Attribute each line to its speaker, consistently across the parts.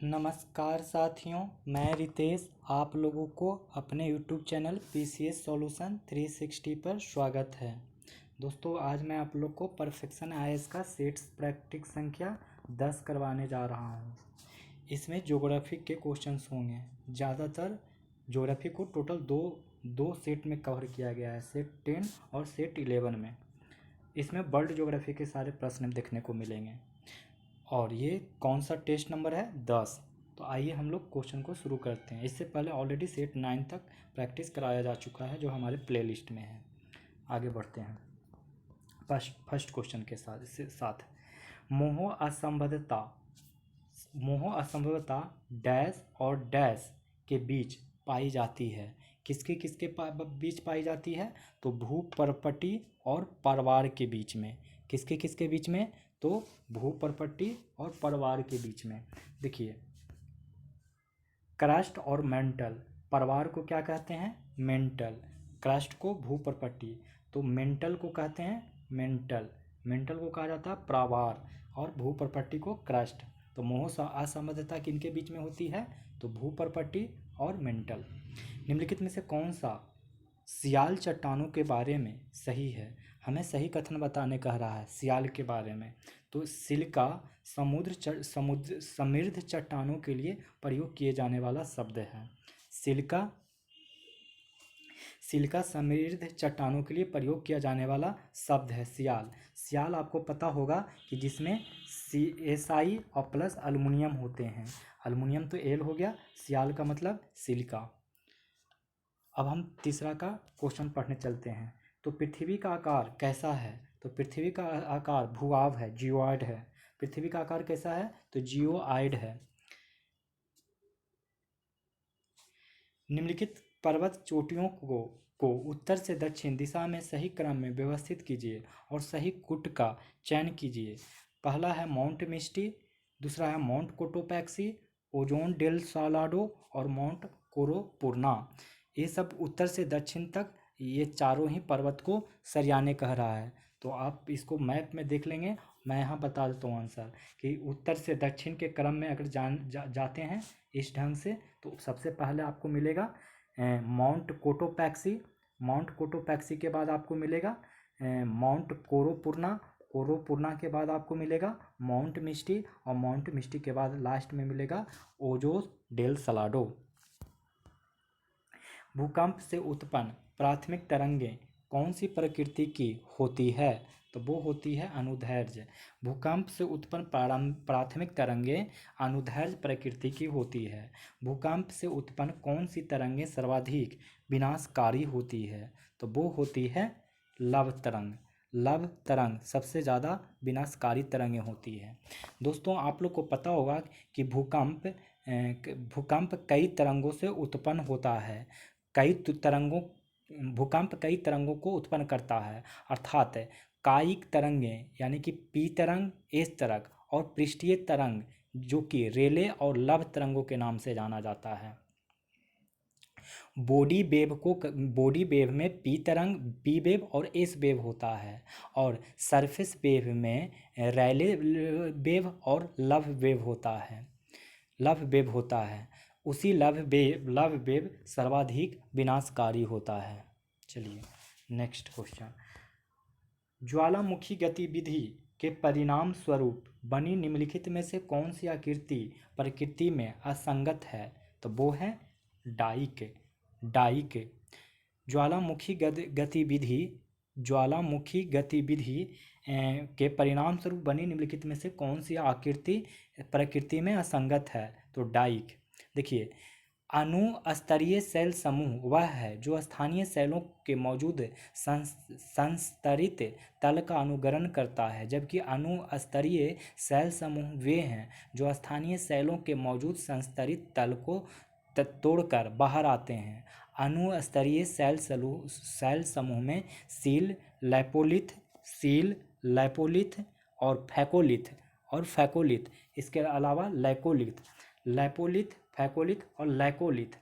Speaker 1: नमस्कार साथियों, मैं रितेश आप लोगों को अपने YouTube चैनल PCS सॉल्यूशन 360 पर स्वागत है। दोस्तों, आज मैं आप लोग को परफेक्शन आईएएस का सेट्स प्रैक्टिस संख्या 10 करवाने जा रहा हूं। इसमें ज्योग्राफी के क्वेश्चंस होंगे। ज़्यादातर ज्योग्राफी को टोटल दो सेट में कवर किया गया है, सेट 10 और सेट 11 में। इसमें वर्ल्ड ज्योग्राफी के सारे प्रश्न देखने को मिलेंगे। और ये कौन सा टेस्ट नंबर है? 10। तो आइए हम लोग क्वेश्चन को शुरू करते हैं। इससे पहले ऑलरेडी सेट 9 तक प्रैक्टिस कराया जा चुका है, जो हमारे प्लेलिस्ट में है। आगे बढ़ते हैं फर्स्ट क्वेश्चन के साथ मोह असंभवता डैश और डैश के बीच पाई जाती है। किसके बीच पाई जाती है? तो भूपर्पटी और परवार के बीच में। किसके बीच में? तो भूपर्पटी और परवार के बीच में। देखिए, क्रस्ट और मेंटल, परवार को क्या कहते हैं? मेंटल। क्रस्ट को भूपर्पटी, तो मेंटल को कहते हैं मेंटल। मेंटल को कहा जाता है प्रावार और भूपर्पटी को क्रस्ट। तो मोह असंबद्धता किनके बीच में होती है? तो भूपर्पटी और मेंटल। निम्नलिखित में से कौन सा सियाल चट्टानों के बारे में सही है? हमें सही कथन बताने कह रहा है सियाल के बारे में। तो सिलिका समुद्र समृद्ध चट्टानों के लिए प्रयोग किए जाने वाला शब्द है। सिलिका समृद्ध चट्टानों के लिए प्रयोग किया जाने वाला शब्द है सियाल। सियाल आपको पता होगा कि जिसमें SI और प्लस अल्युमिनियम होते हैं। अल्युमिनियम तो एल हो गया, सियाल का मतलब सिलिका। अब हम तीसरा का क्वेश्चन पढ़ने चलते हैं। तो पृथ्वी का आकार कैसा है? तो पृथ्वी का आकार भूआव है, जियोइड है। पृथ्वी का आकार कैसा है? तो जियोइड है। निम्नलिखित पर्वत चोटियों को उत्तर से दक्षिण दिशा में सही क्रम में व्यवस्थित कीजिए और सही कूट का चयन कीजिए। पहला है माउंट मिस्टी, दूसरा है माउंट कोटोपैक्सी, ओजोन डेल सालाडो और माउंट कोरोपुरना। ये सब उत्तर से दक्षिण तक ये चारों ही पर्वत को सरियाने कह रहा है। तो आप इसको मैप में देख लेंगे। मैं यहाँ बता देता हूँ आंसर कि उत्तर से दक्षिण के क्रम में अगर जाते हैं इस ढंग से, तो सबसे पहले आपको मिलेगा माउंट कोटोपैक्सी। माउंट कोटोपैक्सी के बाद आपको मिलेगा माउंट कोरोपुरना। कोरोपुरना के बाद आपको मिलेगा माउंट मिस्टी और माउंट मिस्टी के बाद लास्ट में मिलेगा ओजोस डेल सलाडो। भूकंप से उत्पन्न प्राथमिक तरंगें कौन सी प्रकृति की होती है? तो वो होती है अनुदैर्ध्य। भूकंप से उत्पन्न प्राथमिक तरंगें अनुदैर्ध्य प्रकृति की होती है। भूकंप से उत्पन्न कौन सी तरंगें सर्वाधिक विनाशकारी होती है? तो वो होती है लव तरंग। लव तरंग सबसे ज़्यादा विनाशकारी तरंगें होती है। दोस्तों, आप लोग को पता होगा कि भूकंप कई तरंगों से उत्पन्न होता है। भूकंप कई तरंगों को उत्पन्न करता है, अर्थात कायिक तरंगें यानी कि पी तरंग, एस तरंग और पृष्ठीय तरंग, जो कि रेले और लव तरंगों के नाम से जाना जाता है। बॉडी वेव में पी वेव और एस वेव होता है, और सरफेस वेव में रैले वेव और लव वेव होता है। उसी लव वेव सर्वाधिक विनाशकारी होता है। चलिए नेक्स्ट क्वेश्चन। ज्वालामुखी गतिविधि के परिणाम स्वरूप बनी निम्नलिखित में से कौन सी आकृति प्रकृति में असंगत है? तो वो है डाइक। ज्वालामुखी गतिविधि के परिणाम स्वरूप बनी निम्नलिखित में से कौन सी आकृति प्रकृति में असंगत है? तो डाइक। देखिए, अणुस्तरीय सेल समूह वह है जो स्थानीय सेलों के मौजूद संस्तरित तल का अनुकरण करता है, जबकि अणुस्तरीय सेल समूह वे हैं जो स्थानीय सेलों के मौजूद संस्तरित तल को तोड़कर बाहर आते हैं। अणुस्तरीय सेल समूह में सील, लैपोलिथ और फैकोलिथ, इसके अलावा लैपोलिथ, फैकोलिथ और लैकोलिथ,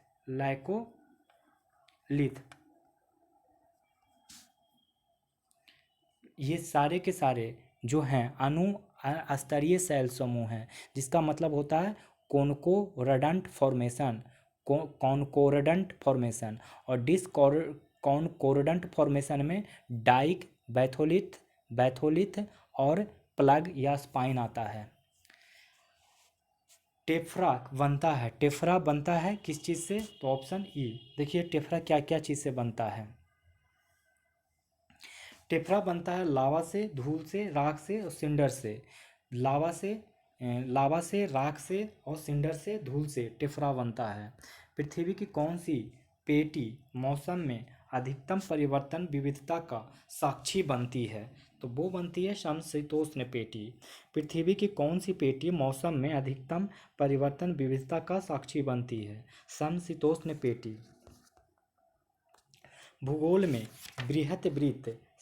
Speaker 1: ये सारे के सारे जो हैं अणु स्तरीय सेल समूह हैं, जिसका मतलब होता है कॉनकोरडेंट फॉर्मेशन, कॉनकोरडेंट फॉर्मेशन, और कॉनकोरडेंट फॉर्मेशन में डाइक, बैथोलिथ और प्लग या स्पाइन आता है। टेफ्रा बनता है किस चीज़ से? तो ऑप्शन ई। देखिए टेफ्रा क्या क्या चीज़ से बनता है। टेफ्रा बनता है लावा से, धूल से, राख से और सिंडर से। लावा से, राख से और सिंडर से, धूल से टेफ्रा बनता है। पृथ्वी की कौन सी पेटी मौसम में अधिकतम परिवर्तन विविधता का साक्षी बनती है? तो वो बनती है समशीतोष्ण पेटी। पृथ्वी की कौन सी पेटी मौसम में अधिकतम परिवर्तन विविधता का साक्षी बनती है? समशीतोष्ण पेटी। भूगोल में बृहत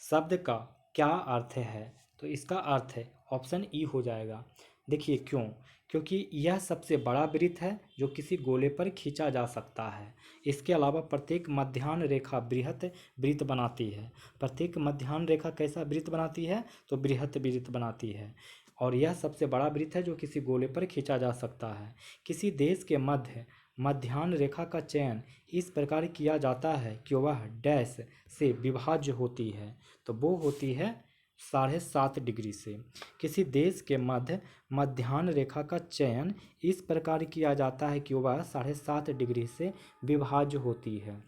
Speaker 1: शब्द का क्या अर्थ है? तो इसका अर्थ है ऑप्शन ई हो जाएगा। देखिए क्यों? क्योंकि यह सबसे बड़ा वृत्त है जो किसी गोले पर खींचा जा सकता है। इसके अलावा प्रत्येक मध्याह्न रेखा बृहत वृत्त बनाती है। प्रत्येक मध्याह्न रेखा कैसा वृत्त बनाती है? तो बृहत वृत्त बनाती है। और यह सबसे बड़ा वृत्त है जो किसी गोले पर खींचा जा सकता है। किसी देश के मध्याह्न रेखा का चयन इस प्रकार किया जाता है कि वह डैश से विभाज्य होती है। तो वो होती है 7.5 डिग्री से। किसी देश के मध्याह्न रेखा का चयन इस प्रकार किया जाता है कि वह 7.5 डिग्री से विभाज्य होती है।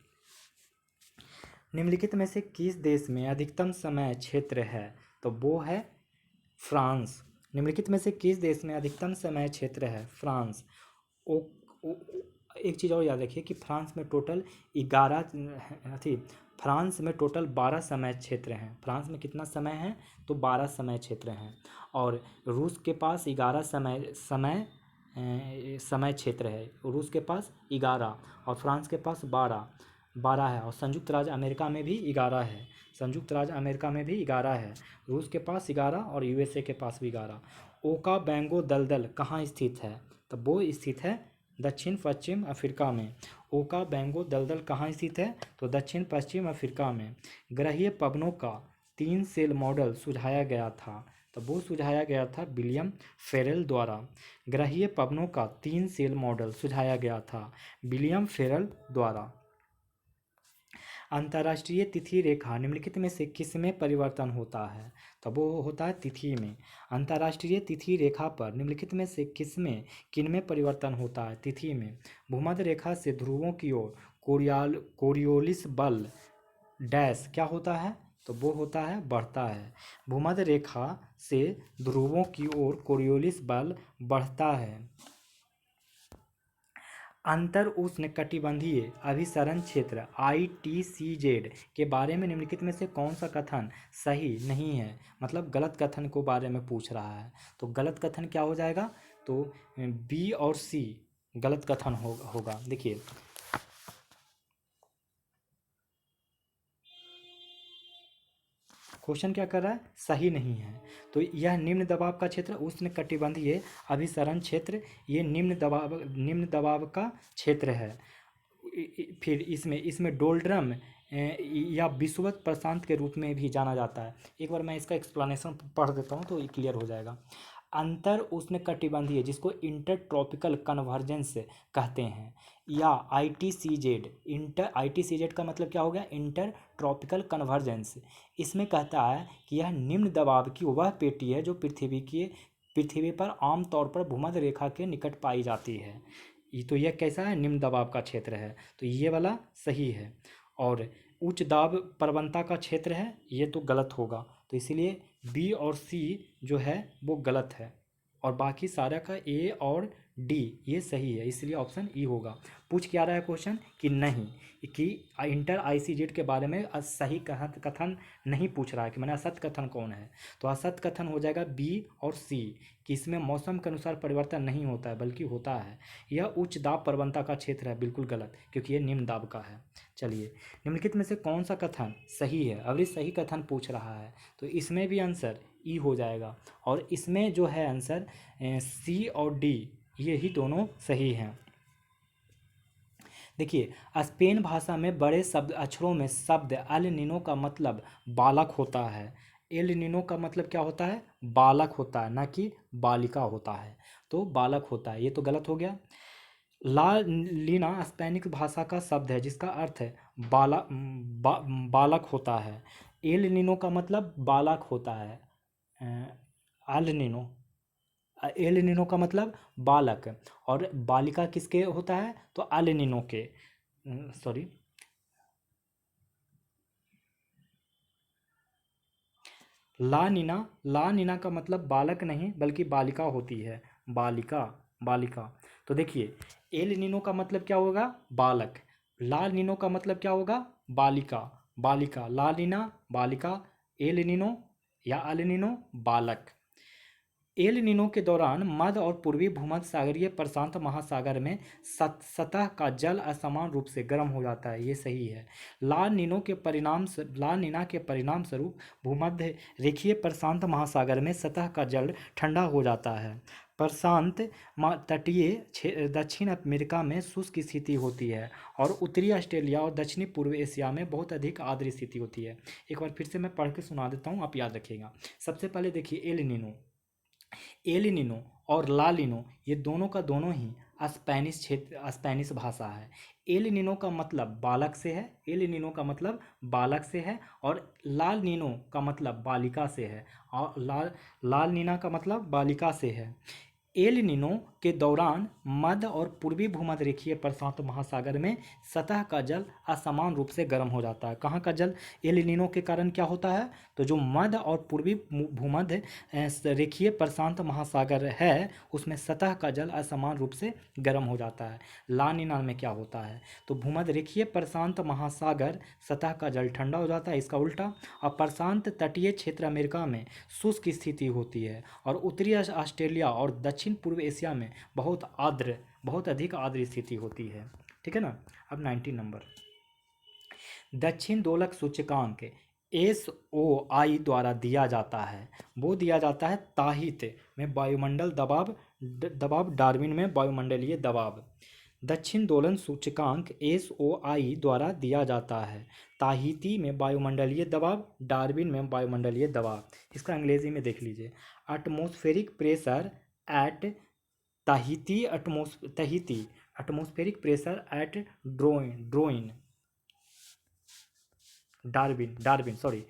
Speaker 1: निम्नलिखित में से किस देश में अधिकतम समय क्षेत्र है? तो वो है फ्रांस। निम्नलिखित में से किस देश में अधिकतम समय क्षेत्र है? फ्रांस। एक चीज़ और याद रखिए कि फ्रांस में टोटल 12 समय क्षेत्र हैं। फ्रांस में कितना समय है? तो 12 समय क्षेत्र हैं। और रूस के पास 11 समय क्षेत्र है। रूस के पास 11 और फ्रांस के पास 12 है। और संयुक्त राज्य अमेरिका में भी 11 है। संयुक्त राज्य अमेरिका में भी 11 है। रूस के पास 11 और यूएसए के पास भी 11। ओकाबैंगो दलदल कहाँ स्थित है? तो वो स्थित है दक्षिण पश्चिम अफ्रीका में। ओकाबैंगो दलदल कहाँ स्थित है? तो दक्षिण पश्चिम अफ्रीका में। ग्रहीय पवनों का 3 सेल मॉडल सुझाया गया था। तो वो सुझाया गया था विलियम फेरेल द्वारा। ग्रहीय पवनों का 3 सेल मॉडल सुझाया गया था विलियम फेरेल द्वारा। अंतर्राष्ट्रीय तिथि रेखा निम्नलिखित में से किसमें परिवर्तन होता है? तो वो होता है तिथि में। अंतर्राष्ट्रीय तिथि रेखा पर निम्नलिखित में से किनमें परिवर्तन होता है? तिथि में। भूमध्य रेखा से ध्रुवों की ओर कोरियोलिस बल डैश क्या होता है? तो वो होता है बढ़ता है। भूमध्य रेखा से ध्रुवों की ओर कोरियोलिस बल बढ़ता है। अंतर उष्णकटिबंधीय अभिसरण क्षेत्र ITCZ के बारे में निम्नलिखित में से कौन सा कथन सही नहीं है? मतलब गलत कथन को बारे में पूछ रहा है। तो गलत कथन क्या हो जाएगा? तो बी और सी गलत कथन होगा। देखिए क्वेश्चन क्या कर रहा है? सही नहीं है। तो यह निम्न दबाव का क्षेत्र उष्णकटिबंधीय अभिसरण क्षेत्र, ये निम्न दबाव का क्षेत्र है। फिर इसमें डोल्ड्रम या विषुवत प्रशांत के रूप में भी जाना जाता है। एक बार मैं इसका एक्सप्लेनेशन पढ़ देता हूँ तो ये क्लियर हो जाएगा। अंतर उष्णकटिबंधीय जिसको इंटर ट्रॉपिकल कन्वर्जेंस कहते हैं, या ITCZ का मतलब क्या हो गया? Inter tropical convergence. इसमें कहता है कि यह निम्न दबाव की वह पेटी है जो पृथ्वी पर आमतौर पर भूमध्य रेखा के निकट पाई जाती है। तो यह कैसा है? निम्न दबाव का क्षेत्र है। तो ये वाला सही है। और उच्च दाब प्रवणता का क्षेत्र है, ये तो गलत होगा। तो इसीलिए बी और सी जो है वो गलत है। और बाकी सारा का ए और डी ये सही है। इसलिए ऑप्शन ई होगा। पूछ क्या रहा है क्वेश्चन कि नहीं कि इंटर ICZ के बारे में सही कथन नहीं पूछ रहा है कि मैंने असत्य कथन कौन है। तो असत्य कथन हो जाएगा बी और सी कि इसमें मौसम के अनुसार परिवर्तन नहीं होता है बल्कि होता है। यह उच्च दाब प्रवणता का क्षेत्र है, बिल्कुल गलत, क्योंकि ये निम्न दाब का है। चलिए निम्नलिखित में से कौन सा कथन सही है? अब ये सही कथन पूछ रहा है तो इसमें भी आंसर ई हो जाएगा। और इसमें जो है आंसर सी और डी ये ही दोनों सही हैं। देखिए स्पेन भाषा में बड़े शब्द अक्षरों में शब्द एल नीनो का मतलब बालक होता है। एल नीनो का मतलब क्या होता है? बालक होता है, ना कि बालिका होता है। तो बालक होता है, ये तो गलत हो गया। ला लीना स्पेनिश भाषा का शब्द है जिसका अर्थ है बालक होता है। एल नीनो का मतलब बालक होता है। अल नीनो, एल नीनो का मतलब बालक, और बालिका किसके होता है? तो अल नीनो के, सॉरी। ला नीना का मतलब बालक नहीं बल्कि बालिका होती है। बालिका, बालिका। तो देखिए, एल नीनो का मतलब क्या होगा? बालक। ला नीनो का मतलब क्या होगा? बालिका, बालिका। ला नीना बालिका, एल नीनो या अल नीनो बालक। एल नीनो के दौरान मध्य और पूर्वी भूमध्य सागरीय प्रशांत महासागर में सतह का जल असमान रूप से गर्म हो जाता है, ये सही है। ला नीना के परिणाम स्वरूप भूमध्य रेखीय प्रशांत महासागर में सतह का जल ठंडा हो जाता है। प्रशांत तटीय दक्षिण अमेरिका में शुष्क स्थिति होती है, और उत्तरी ऑस्ट्रेलिया और दक्षिणी पूर्व एशिया में बहुत अधिक आर्द्र स्थिति होती है। एक बार फिर से मैं पढ़ के सुना देता हूँ, आप याद रखिएगा। सबसे पहले देखिए, एल नीनो, एल नीनो और ला नीनो ये दोनों का दोनों ही स्पेनिश भाषा है। एल नीनो का मतलब बालक से है, एल नीनो का मतलब बालक से है, और लाल नीनो का मतलब बालिका से है, और लाल नीना का मतलब बालिका से है। एल नीनो के दौरान मध्य और पूर्वी भूमध्य रेखीय प्रशांत महासागर में सतह का जल असमान रूप से गर्म हो जाता है। कहाँ का जल एल नीनो के कारण क्या होता है? तो जो मध्य और पूर्वी भूमध्य रेखीय प्रशांत महासागर है उसमें सतह का जल असमान रूप से गर्म हो जाता है। ला नीना में क्या होता है? तो भूमध्य रेखीय प्रशांत महासागर सतह का जल ठंडा हो जाता है, इसका उल्टा। और प्रशांत तटीय क्षेत्र अमेरिका में शुष्क स्थिति होती है, और उत्तरी ऑस्ट्रेलिया और दक्षिण पूर्व एशिया में बहुत अधिक आर्द्र स्थिति होती है। ठीक है ना। अब 19 नंबर, दक्षिण दोलक सूचकांक SOI द्वारा दिया जाता है। वो दिया जाता है ताहित में वायुमंडल दबाव, डार्विन में वायुमंडलीय दबाव। दक्षिण दोलन सूचकांक SOI द्वारा दिया जाता है ताहिती में वायुमंडलीय दबाव, डार्विन में वायुमंडलीय दबाव। इसका अंग्रेजी में देख लीजिए, atmospheric pressure at Tahiti, atmospheric pressure at ड्रोइन Darwin sorry,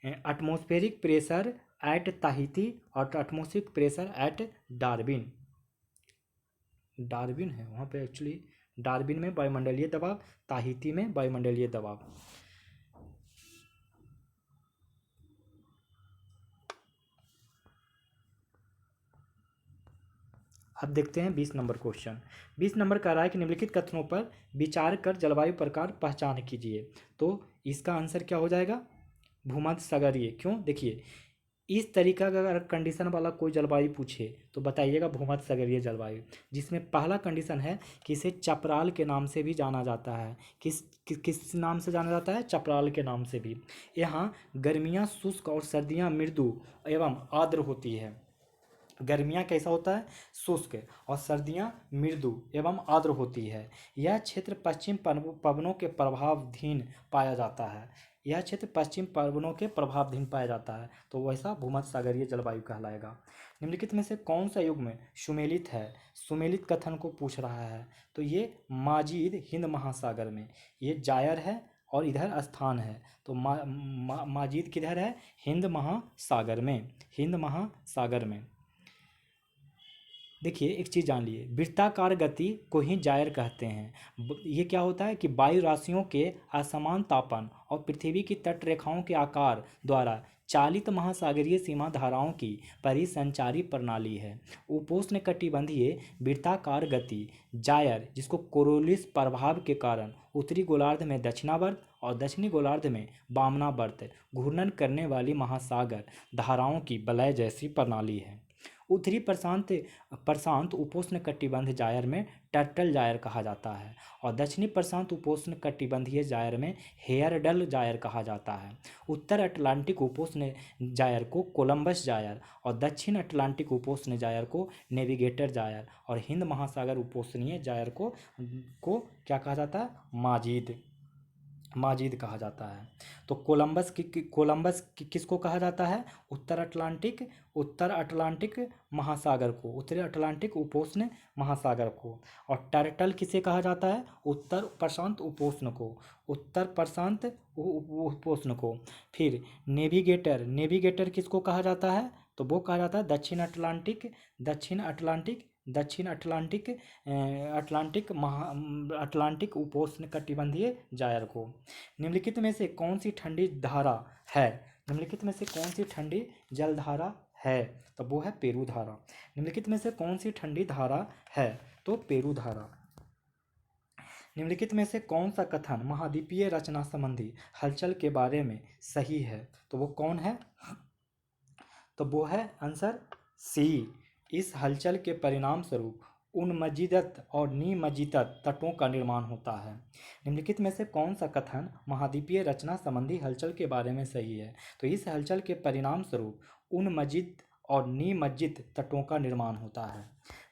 Speaker 1: atmospheric pressure at Tahiti और एटमॉस्फेरिक प्रेशर एट डार्विन है वहाँ पे एक्चुअली। डार्विन में वायुमंडलीय दबाव, ताहिती में वायुमंडलीय दबाव। अब देखते हैं 20 नंबर क्वेश्चन। 20 नंबर का रहा है कि निम्नलिखित कथनों पर विचार कर जलवायु प्रकार पहचान कीजिए। तो इसका आंसर क्या हो जाएगा? भूमध्य सागरीय। क्यों? देखिए, इस तरीका का अगर कंडीशन वाला कोई जलवायु पूछे तो बताइएगा भूमध्य सागरीय जलवायु, जिसमें पहला कंडीशन है कि इसे चपराल के नाम से भी जाना जाता है। किस नाम से जाना जाता है? चपराल के नाम से भी। यहाँ गर्मियाँ शुष्क और सर्दियाँ मृदु एवं आर्द्र होती है। गर्मियाँ कैसा होता है? शुष्क, और सर्दियाँ मृदु एवं आर्द्र होती है। यह क्षेत्र पश्चिम पवनों के प्रभावाधीन पाया जाता है। यह क्षेत्र पश्चिम पवनों के प्रभावाधीन पाया जाता है, तो वैसा भूमध्य सागरीय जलवायु कहलाएगा। निम्नलिखित में से कौन सा युग में सुमेलित है? सुमेलित कथन को पूछ रहा है, तो ये माजिद हिंद महासागर में, ये जायर है और इधर स्थान है। तो माजिद किधर है? हिंद महासागर में, हिंद महासागर में। देखिए, एक चीज़ जान लिए, वृत्ताकार गति को ही जायर कहते हैं। ये क्या होता है कि वायु राशियों के असमान तापन और पृथ्वी की तट रेखाओं के आकार द्वारा चालित महासागरीय सीमा धाराओं की परिसंचारी प्रणाली है। उपोष्ण कटिबंधीय वृत्ताकार गति जायर, जिसको कोरोलिस प्रभाव के कारण उत्तरी गोलार्ध में दक्षिणावर्त और दक्षिणी गोलार्ध में वामनावर्त घूर्णन करने वाली महासागर धाराओं की वलय जैसी प्रणाली है। उत्तरी प्रशांत उपोष्ण कटिबंध जायर में टर्टल जायर कहा जाता है, और दक्षिणी प्रशांत उपोष्ण कटिबंधीय जायर में हेयरडल जायर कहा जाता है। उत्तर अटलांटिक उपोष्ण जायर को कोलंबस जायर, और दक्षिण अटलांटिक उपोष्ण जायर को नेविगेटर जायर, और हिंद महासागर उपोष्णीय जायर को क्या कहा जाता है? माजिद कहा जाता है। तो कोलंबस किसको कहा जाता है? उत्तर अटलांटिक महासागर को, उत्तरी अटलांटिक उपोष्ण महासागर को। और टर्टल किसे कहा जाता है? उत्तर प्रशांत उपोष्ण को, उत्तर प्रशांत उपोष्ण को। फिर नेविगेटर किसको कहा जाता है? तो वो कहा जाता है अटलांटिक उपोष्ण कटिबंधीय जायर को। निम्नलिखित में से कौन सी ठंडी धारा है? निम्नलिखित में से कौन सी ठंडी जलधारा है? तो वो है पेरू धारा। निम्नलिखित में से कौन सी ठंडी धारा है? तो पेरू धारा। निम्नलिखित में से कौन सा कथन महाद्वीपीय रचना संबंधी हलचल के बारे में सही है? तो वो कौन है? तो वो है आंसर सी। इस हलचल के परिणाम स्वरूप उन्मजिदत और निमज्जित तटों का निर्माण होता है। निम्नलिखित में से कौन सा कथन महाद्वीपीय रचना संबंधी हलचल के बारे में सही है? तो इस हलचल के परिणाम स्वरूप उन्मजित और निमज्जित तटों का निर्माण होता है।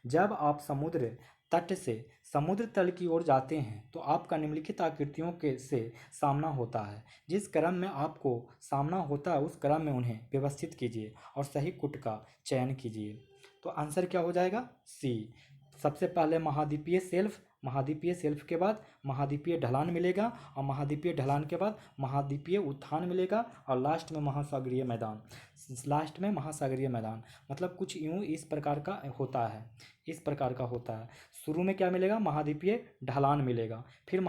Speaker 1: जब आप समुद्र तट से समुद्र तल की ओर जाते हैं तो आपका निम्नलिखित आकृतियों के से सामना होता है। जिस क्रम में आपको सामना होता है उस क्रम में उन्हें व्यवस्थित कीजिए और सही कुट का चयन कीजिए। तो आंसर क्या हो जाएगा? सी। सबसे पहले महाद्वीपीय शेल्फ के बाद महाद्वीपीय ढलान मिलेगा, और महाद्वीपीय ढलान के बाद महाद्वीपीय उत्थान मिलेगा, और लास्ट में महासागरीय मैदान। मतलब कुछ यूं इस प्रकार का होता है। शुरू में क्या मिलेगा? महाद्वीपीय ढलान मिलेगा, फिर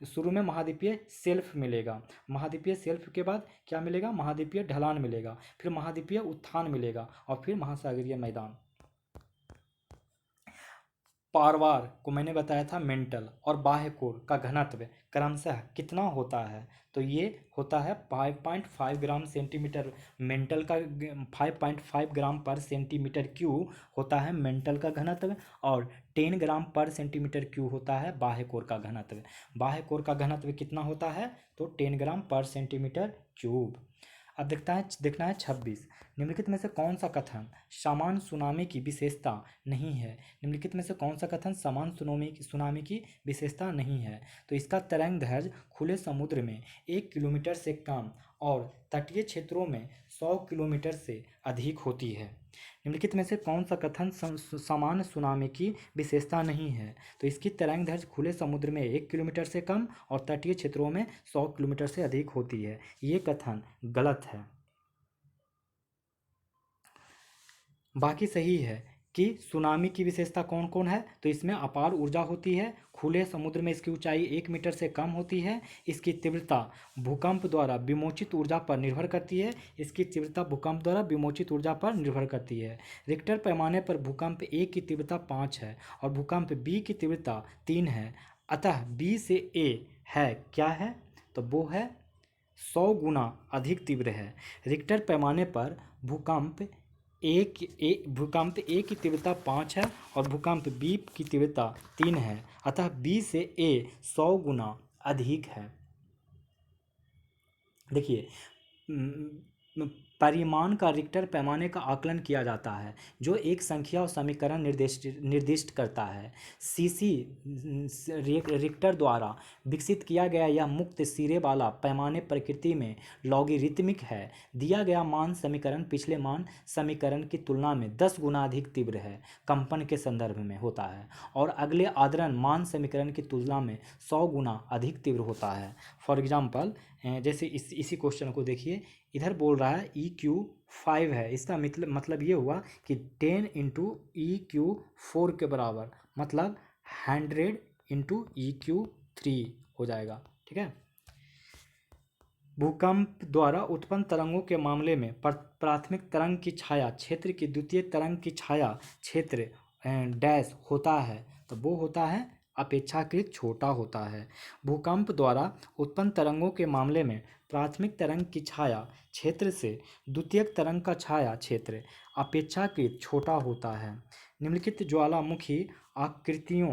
Speaker 1: शुरू में महाद्वीपीय शेल्फ मिलेगा, महाद्वीपीय शेल्फ के बाद क्या मिलेगा? महाद्वीपीय ढलान मिलेगा, फिर महाद्वीपीय उत्थान मिलेगा, और फिर महासागरीय मैदान। पारवार को मैंने बताया था मेंटल और बाह्य कोर का घनत्व क्रमशः कितना होता है? तो ये होता है 5.5 ग्राम सेंटीमीटर मेंटल का, 5.5 ग्राम पर सेंटीमीटर क्यूब होता है मेंटल का घनत्व, और 10 ग्राम पर सेंटीमीटर क्यूब होता है बाह्य कोर का घनत्व। बाह्य कोर का घनत्व कितना होता है? तो 10 ग्राम पर सेंटीमीटर क्यूब। अब देखना है 26। निम्नलिखित में से कौन सा कथन समान सुनामी की विशेषता नहीं है? निम्नलिखित में से कौन सा कथन समान सुनामी की विशेषता नहीं है? तो इसका तरंग दैर्घ्य खुले समुद्र में 1 किलोमीटर से कम और तटीय क्षेत्रों में 100 किलोमीटर से अधिक होती है। निम्नलिखित में से कौन सा कथन समान सुनामी की विशेषता नहीं है? तो इसकी तरंग दैर्घ्य खुले समुद्र में 1 किलोमीटर से कम और तटीय क्षेत्रों में 100 किलोमीटर से अधिक होती है। ये कथन गलत है। बाकी सही है कि सुनामी की विशेषता कौन कौन है? तो इसमें अपार ऊर्जा होती है, खुले समुद्र में इसकी ऊंचाई 1 मीटर से कम होती है, इसकी तीव्रता भूकंप द्वारा विमोचित ऊर्जा पर निर्भर करती है, रिक्टर पैमाने पर भूकंप ए की तीव्रता 5 है और भूकंप बी की तीव्रता 3 है, अतः बी से ए है क्या है? तो वो है 100 गुना अधिक तीव्र है। रिक्टर पैमाने पर भूकंप ए की तीव्रता 5 है और भूकंप बी की तीव्रता 3 है, अतः बी से ए 100 गुना अधिक है। देखिए, परिमाण का रिक्टर पैमाने का आकलन किया जाता है जो एक संख्या और समीकरण निर्दिष्ट करता है। सीसी रिक्टर द्वारा विकसित किया गया यह मुक्त सिरे वाला पैमाने प्रकृति में लॉगरिथमिक है। दिया गया मान समीकरण पिछले मान समीकरण की तुलना में 10 गुना अधिक तीव्र है, कंपन के संदर्भ में होता है, और अगले आदरण मान समीकरण की तुलना में 100 गुना अधिक तीव्र होता है। फॉर एग्जाम्पल, जैसे इसी क्वेश्चन को देखिए, इधर बोल रहा है EQ5 है, इसका मतलब ये हुआ कि 10 इंटू EQ4 के बराबर, मतलब 100 इंटू EQ3 हो जाएगा। ठीक है। भूकंप द्वारा उत्पन्न तरंगों के मामले में प्राथमिक तरंग की छाया क्षेत्र की द्वितीय तरंग की छाया क्षेत्र डैश होता है, तो वो होता है अपेक्षाकृत छोटा होता है। भूकंप द्वारा उत्पन्न तरंगों के मामले में प्राथमिक तरंग की छाया क्षेत्र से द्वितीयक तरंग का छाया क्षेत्र अपेक्षाकृत छोटा होता है। निम्नलिखित ज्वालामुखी आकृतियों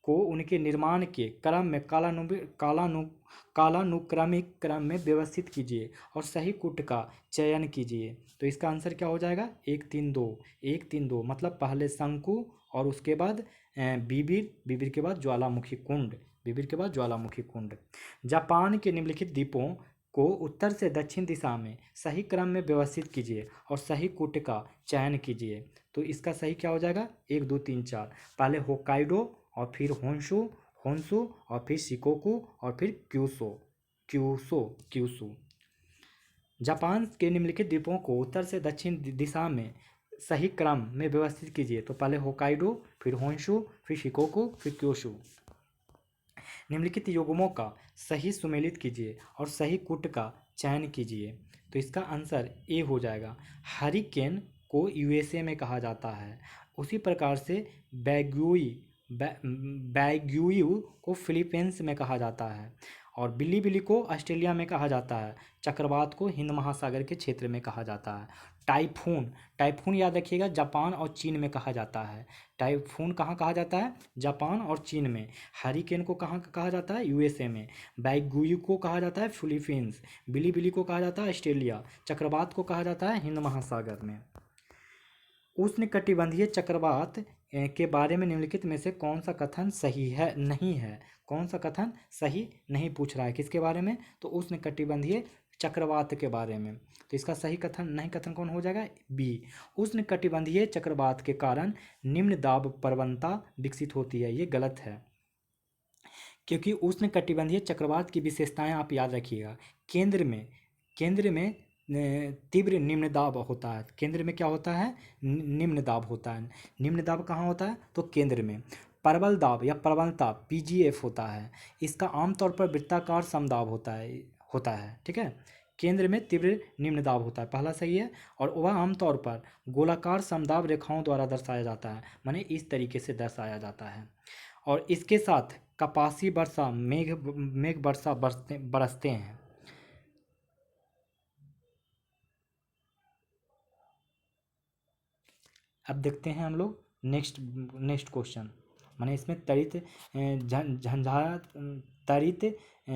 Speaker 1: को उनके निर्माण के क्रम में कालानुक्रमिक क्रम में व्यवस्थित कीजिए और सही कूट का चयन कीजिए। तो इसका आंसर क्या हो जाएगा? 1 3 2, 1 3 2, मतलब पहले शंकु और उसके बाद बिबिर के बाद ज्वालामुखी कुंड, बिबिर के बाद ज्वालामुखी कुंड। जापान के निम्नलिखित द्वीपों को उत्तर से दक्षिण दिशा में सही क्रम में व्यवस्थित कीजिए और सही कूट का चयन कीजिए। तो इसका सही क्या हो जाएगा? 1 2 3 4। पहले होक्काइडो और फिर होन्शु होन्शु और फिर शिकोकू और फिर क्यूशो क्यूशो क्यूशू। जापान के निम्नलिखित द्वीपों को उत्तर से दक्षिण दिशा में सही क्रम में व्यवस्थित कीजिए। तो पहले होक्काइडो, फिर होन्शु, फिर शिकोकू, फिर क्यूशू। निम्नलिखित युग्मों का सही सुमेलित कीजिए और सही कूट का चयन कीजिए। तो इसका आंसर ए हो जाएगा। हरिकेन को यूएसए में कहा जाता है, उसी प्रकार से बैग्यूयू को फिलीपींस में कहा जाता है और बिल्ली को ऑस्ट्रेलिया में कहा जाता है। चक्रवात को हिंद महासागर के क्षेत्र में कहा जाता है। टाइफून याद रखिएगा, जापान और चीन में कहा जाता है। टाइफून कहाँ कहा जाता है? जापान और चीन में। हरिकेन को कहाँ कहा जाता है? यूएसए में। बैग्यूयू को कहा जाता है फिलीपींस। बिल्ली को कहा जाता है ऑस्ट्रेलिया। चक्रवात को कहा जाता है हिंद महासागर में। उष्णकटिबंधीय चक्रवात के बारे में निम्नलिखित में से कौन सा कथन सही है नहीं है? कौन सा कथन सही नहीं पूछ रहा है, किसके बारे में? तो उष्णकटिबंधीय चक्रवात के बारे में। तो इसका सही कथन नहीं कथन कौन हो जाएगा? बी। उष्णकटिबंधीय चक्रवात के कारण निम्न दाब प्रवणता विकसित होती है। ये गलत है, क्योंकि उष्णकटिबंधीय चक्रवात की विशेषताएं आप याद रखिएगा। केंद्र में तीव्र निम्न दाब होता है। केंद्र में क्या होता है? निम्न दाब होता है। निम्न दाब कहाँ होता है? तो केंद्र में। प्रबल दाब या प्रबलता पीजीएफ होता है। इसका आमतौर पर वृत्ताकार समदाब होता है। ठीक है, केंद्र में तीव्र निम्न दाब होता है, पहला सही है। और वह आमतौर पर गोलाकार समदाब रेखाओं द्वारा दर्शाया जाता है, माने इस तरीके से दर्शाया जाता है। और इसके साथ कपासी वर्षा मेघ वर्षा बरसते हैं। अब देखते हैं हम लोग नेक्स्ट क्वेश्चन। माने इसमें तरित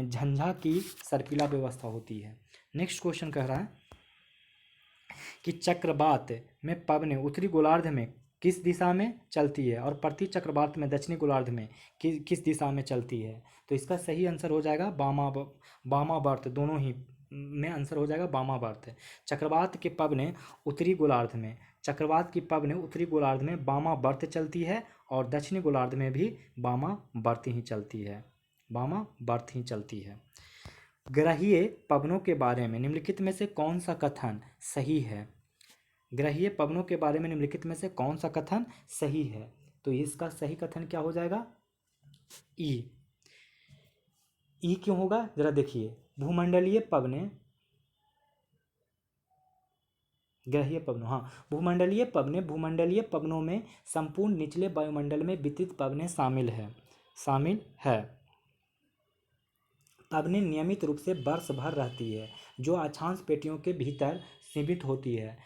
Speaker 1: झंझा की सर्पिला व्यवस्था होती है। नेक्स्ट क्वेश्चन कह रहा है कि चक्रवात में पवनें उत्तरी गोलार्ध में किस दिशा में चलती है और प्रति चक्रवात में दक्षिणी गोलार्ध में किस दिशा में चलती है? तो इसका सही आंसर हो जाएगा वामावर्त, दोनों ही में आंसर हो जाएगा वामावर्त। चक्रवात की पवनें उत्तरी गोलार्ध में वामावर्त चलती है और दक्षिणी गोलार्ध में भी वामावर्त ही चलती है। ग्रहीय पवनों के बारे में निम्नलिखित में से कौन सा कथन सही है? ग्रहीय पवनों के बारे में निम्नलिखित में से कौन सा कथन सही है? तो इसका सही कथन क्या हो जाएगा? ई क्यों होगा? जरा देखिए, भूमंडलीय पवनें भूमंडलीय पवनों में संपूर्ण निचले वायुमंडल में वितरित पवनें शामिल है। पवनें नियमित रूप से वर्ष भर रहती है, जो अक्षांश पेटियों के भीतर सीमित होती है।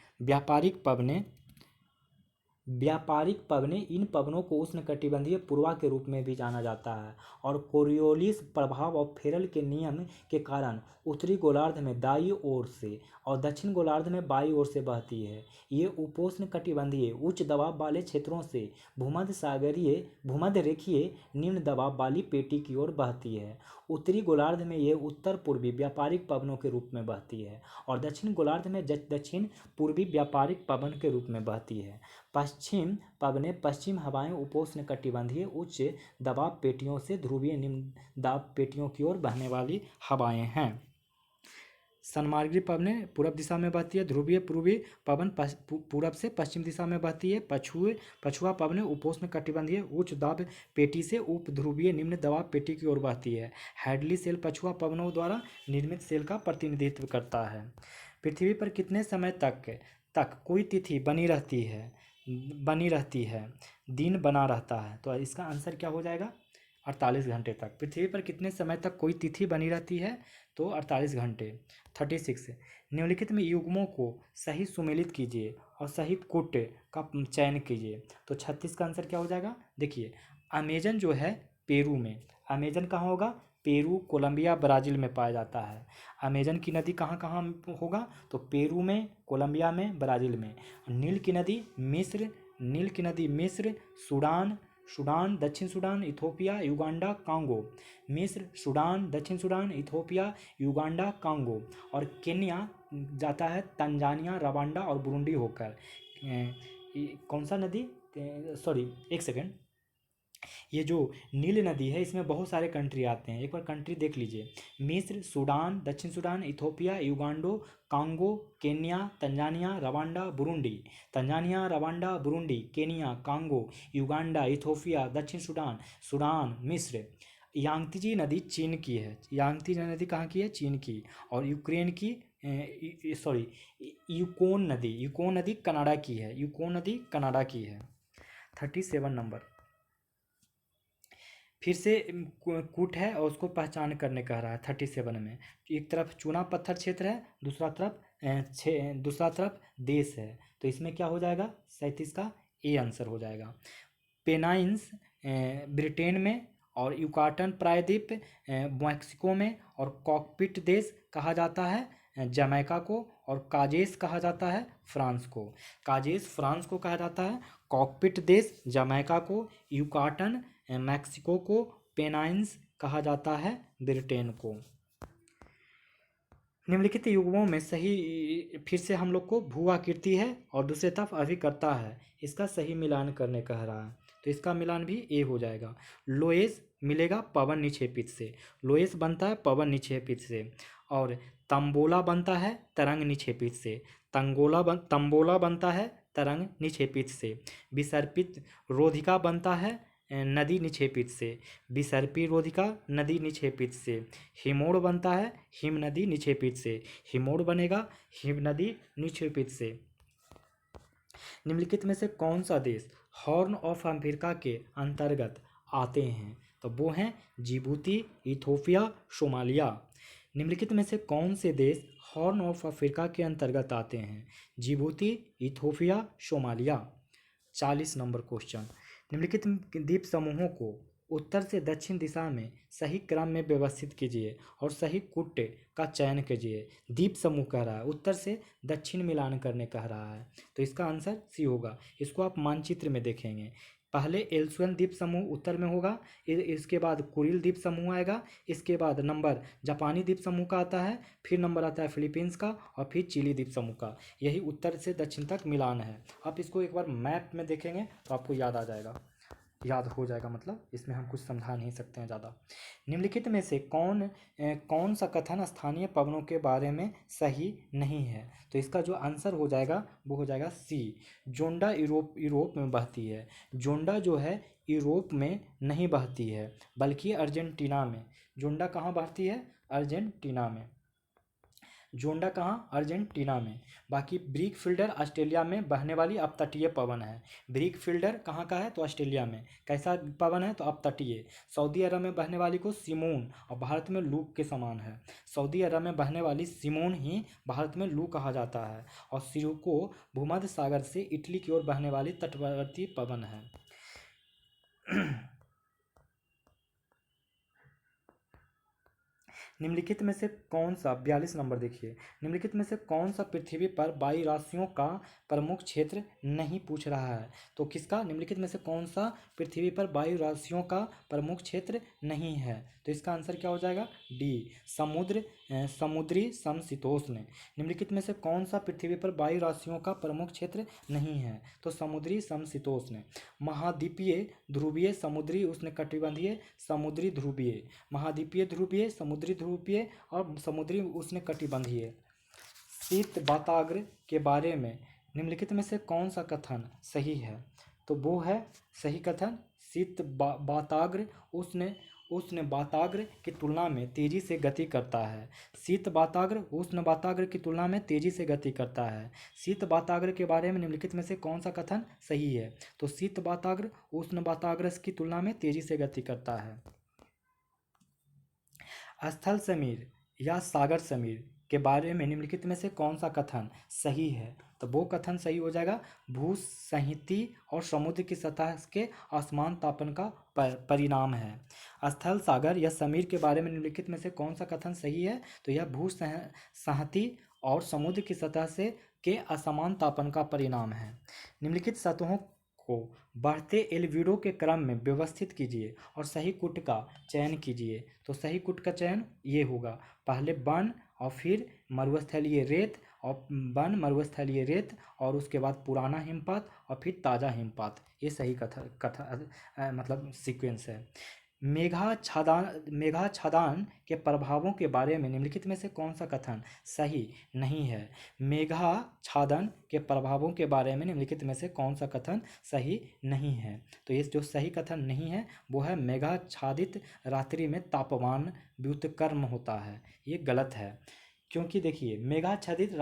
Speaker 1: व्यापारिक पवनें इन पवनों को उष्णकटिबंधीय पूर्वा के रूप में भी जाना जाता है और कोरियोलिस प्रभाव और फेरल के नियम के कारण उत्तरी गोलार्ध में दाईं ओर से और दक्षिण गोलार्ध में बाईं ओर से बहती है। ये उपोष्णकटिबंधीय उच्च दबाव वाले क्षेत्रों से भूमध्य रेखीय निम्न दबाव वाली पेटी की ओर बहती है। उत्तरी गोलार्ध में ये उत्तर पूर्वी व्यापारिक पवनों के रूप में बहती है और दक्षिण गोलार्ध में दक्षिण पूर्वी व्यापारिक पवन के रूप में बहती है। पश्चिम हवाएं उपोष्णकटिबंधीय उच्च दबाव पेटियों से ध्रुवीय निम्न दाब पेटियों की ओर बहने वाली हवाएं हैं। सन्मार्गी पवनें पूर्व दिशा में बहती है। ध्रुवीय पूर्वी पवन पूर्व से पश्चिम दिशा में बहती है। पछुआ पवनें उपोष्णकटिबंधीय उच्च दाब पेटी से उप ध्रुवीय निम्न दबाव पेटी की ओर बहती है। हैडली सेल पछुआ पवनों द्वारा निर्मित सेल का प्रतिनिधित्व करता है। पृथ्वी पर कितने समय तक कोई तिथि बनी रहती है, दिन बना रहता है? तो इसका आंसर क्या हो जाएगा? 48 घंटे तक। पृथ्वी पर कितने समय तक कोई तिथि बनी रहती है? तो 48 घंटे। 36। निम्नलिखित में युग्मों को सही सुमेलित कीजिए और सही कूट का चयन कीजिए। तो 36 का आंसर क्या हो जाएगा? देखिए, अमेजन जो है पेरू में, अमेजन कहाँ होगा? पेरू, कोलंबिया, ब्राज़ील में पाया जाता है। अमेजन की नदी कहाँ कहाँ होगा? तो पेरू में, कोलंबिया में, ब्राज़ील में। नील की नदी मिस्र, सूडान, सूडान, दक्षिण सूडान, इथोपिया, युगांडा, कांगो। मिस्र, सूडान, दक्षिण सूडान, इथोपिया, युगांडा, कांगो। और केन्या जाता है तंजानिया, रवांडा और बुरुंडी होकर। कौन सा नदी, सॉरी एक सेकेंड, ये जो नील नदी है इसमें बहुत सारे कंट्री आते हैं, एक बार कंट्री देख लीजिए। मिस्र, सूडान, दक्षिण Sudan, Ethiopia, Uganda, Congo, Kenya, Tanzania, Rwanda, Burundi. Tanzania, Rwanda, Burundi, Kenya, Congo, Uganda, Ethiopia, दक्षिण सूडान, सूडान, मिस्र। यांगत्जे नदी चीन की है। यांगत्जे नदी कहाँ की है? चीन की। और यूक्रेन की, सॉरी, यूकोन नदी कनाडा की है। यूकोन नदी कनाडा की है। 37 नंबर, फिर से कूट है और उसको पहचान करने कह रहा है 37 में। एक तरफ चूना पत्थर क्षेत्र है, दूसरा तरफ देश है, तो इसमें क्या हो जाएगा? 37 का ए आंसर हो जाएगा। पेनाइंस ब्रिटेन में, और युकाटन प्रायद्वीप मैक्सिको में, और कॉकपिट देश कहा जाता है जमैका को, और काजेस कहा जाता है फ्रांस को। काजेस फ्रांस को कहा जाता है, कॉकपिट देश जमैका को, युकाटन मैक्सिको को, पेनाइंस कहा जाता है ब्रिटेन को। निम्नलिखित युग्मों में सही, फिर से हम लोग को भू आकृति है और दूसरे तरफ अभिकर्ता है, इसका सही मिलान करने कह रहा है, तो इसका मिलान भी ए हो जाएगा। लोएस मिलेगा पवन निक्षेपित से, लोएस बनता है पवन निक्षेपित से। और तंबोला बनता है तरंग निक्षेपित से, तंबोला बनता है तरंग निक्षेपित से। विसर्पित रोधिका बनता है नदी निक्षेपित से, विसर्पी रोधिका नदी निक्षेपित से। हिमोड़ बनता है हिम नदी निक्षेपित से, हिमोड़ बनेगा हिम नदी निक्षेपित से। निम्नलिखित में से कौन सा देश हॉर्न ऑफ अफ्रीका के अंतर्गत आते हैं? तो वो हैं जिबूती, इथोपिया, सोमालिया। निम्नलिखित में से कौन से देश हॉर्न ऑफ अफ्रीका के अंतर्गत आते हैं? Djibouti, Ethiopia, Somalia. 40 number question, निम्नलिखित द्वीप समूहों को उत्तर से दक्षिण दिशा में सही क्रम में व्यवस्थित कीजिए और सही कुट का चयन कीजिए। द्वीप समूह कह रहा है, उत्तर से दक्षिण मिलान करने कह रहा है, तो इसका आंसर सी होगा। इसको आप मानचित्र में देखेंगे, पहले एल्सुएन द्वीप समूह उत्तर में होगा, इसके बाद कुरिल द्वीप समूह आएगा, इसके बाद नंबर जापानी द्वीप समूह का आता है, फिर नंबर आता है फिलीपींस का, और फिर चिली द्वीप समूह का। यही उत्तर से दक्षिण तक मिलान है। आप इसको एक बार मैप में देखेंगे तो आपको याद आ जाएगा, याद हो जाएगा, मतलब इसमें हम कुछ समझा नहीं सकते हैं ज़्यादा। निम्नलिखित में से कौन सा कथन स्थानीय पवनों के बारे में सही नहीं है? तो इसका जो आंसर हो जाएगा वो हो जाएगा सी, जोंडा यूरोप में बहती है। जोंडा जो है यूरोप में नहीं बहती है बल्कि अर्जेंटीना में। जोंडा कहाँ बहती है? अर्जेंटीना में। जोंडा कहाँ? अर्जेंटीना में। बाकी ब्रीक फील्डर ऑस्ट्रेलिया में बहने वाली अपतटीय पवन है। ब्रीक फील्डर कहाँ का है? तो ऑस्ट्रेलिया में। कैसा पवन है? तो अपतटीय। सऊदी अरब में बहने वाली को सिमोन, और भारत में लू के समान है। सऊदी अरब में बहने वाली सिमोन ही भारत में लू कहा जाता है। और सिरुको भूमध्य सागर से इटली की ओर बहने वाली तटवर्ती पवन है। निम्नलिखित में से कौन सा, 42 नंबर देखिए, निम्नलिखित में से कौन सा पृथ्वी पर वायु राशियों का प्रमुख क्षेत्र नहीं पूछ रहा है? तो किसका? निम्नलिखित में से कौन सा पृथ्वी पर वायु राशियों का प्रमुख क्षेत्र नहीं है? तो इसका आंसर क्या हो जाएगा? डी, समुद्री समशीतोष्ण। निम्नलिखित में से कौन सा पृथ्वी पर वायु राशियों का प्रमुख क्षेत्र नहीं है? तो समुद्री समशीतोष्ण। महाद्वीपीय, ध्रुवीय, समुद्री उष्णकटिबंधीय, समुद्री ध्रुवीय। महाद्वीपीय, ध्रुवीय, समुद्री ध्रुवीय और समुद्री उष्णकटिबंधीय। शीत वाताग्र के बारे में निम्नलिखित में से कौन सा कथन सही है? तो वो है सही कथन, शीत वाताग्र उष्ण वाताग्र की तुलना में तेजी से गति करता है। शीत वाताग्र उष्ण वाताग्र की तुलना में तेजी से गति करता है। शीत वाताग्र के बारे में निम्नलिखित में से कौन सा कथन सही है? तो शीत वाताग्र उष्ण वाताग्र की तुलना में तेजी से गति करता है। स्थल समीर या सागर समीर के बारे में निम्नलिखित में से कौन सा कथन सही है? तो वो कथन सही हो जाएगा, भू संहति और समुद्र की सतह के असमान तापन का परिणाम है। स्थल सागर या समीर के बारे में निम्नलिखित में से कौन सा कथन सही है? तो यह भू संहति और समुद्र की सतह से के असमान तापन का परिणाम है। निम्नलिखित सतहों को बढ़ते एल्विडो के क्रम में व्यवस्थित कीजिए और सही कुट का चयन कीजिए। तो सही कुट का चयन ये होगा, पहले बन और फिर मरुस्थलीय रेत, और बन मरुस्थलीय रेत और उसके बाद पुराना हिमपात और फिर ताज़ा हिमपात। ये सही मतलब सीक्वेंस है। मेघाच्छादन के प्रभावों के बारे में निम्नलिखित में से कौन सा कथन सही नहीं है? मेघाच्छादन के प्रभावों के बारे में निम्नलिखित में से कौन सा कथन सही नहीं है? तो ये जो सही कथन नहीं है वो है मेघाच्छादित रात्रि में तापमान व्युत्क्रम होता है। ये गलत है, क्योंकि देखिए मेघाच्छादित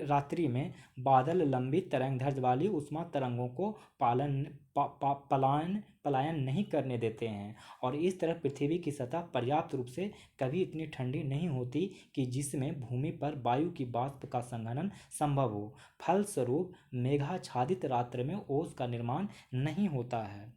Speaker 1: रात्रि में बादल लंबी तरंगदैर्घ्य वाली ऊष्मा तरंगों को पलायन नहीं करने देते हैं, और इस तरह पृथ्वी की सतह पर्याप्त रूप से कभी इतनी ठंडी नहीं होती कि जिसमें भूमि पर वायु की वाष्प का संघनन संभव हो। फलस्वरूप मेघाच्छादित रात्रि में ओस का निर्माण नहीं होता है।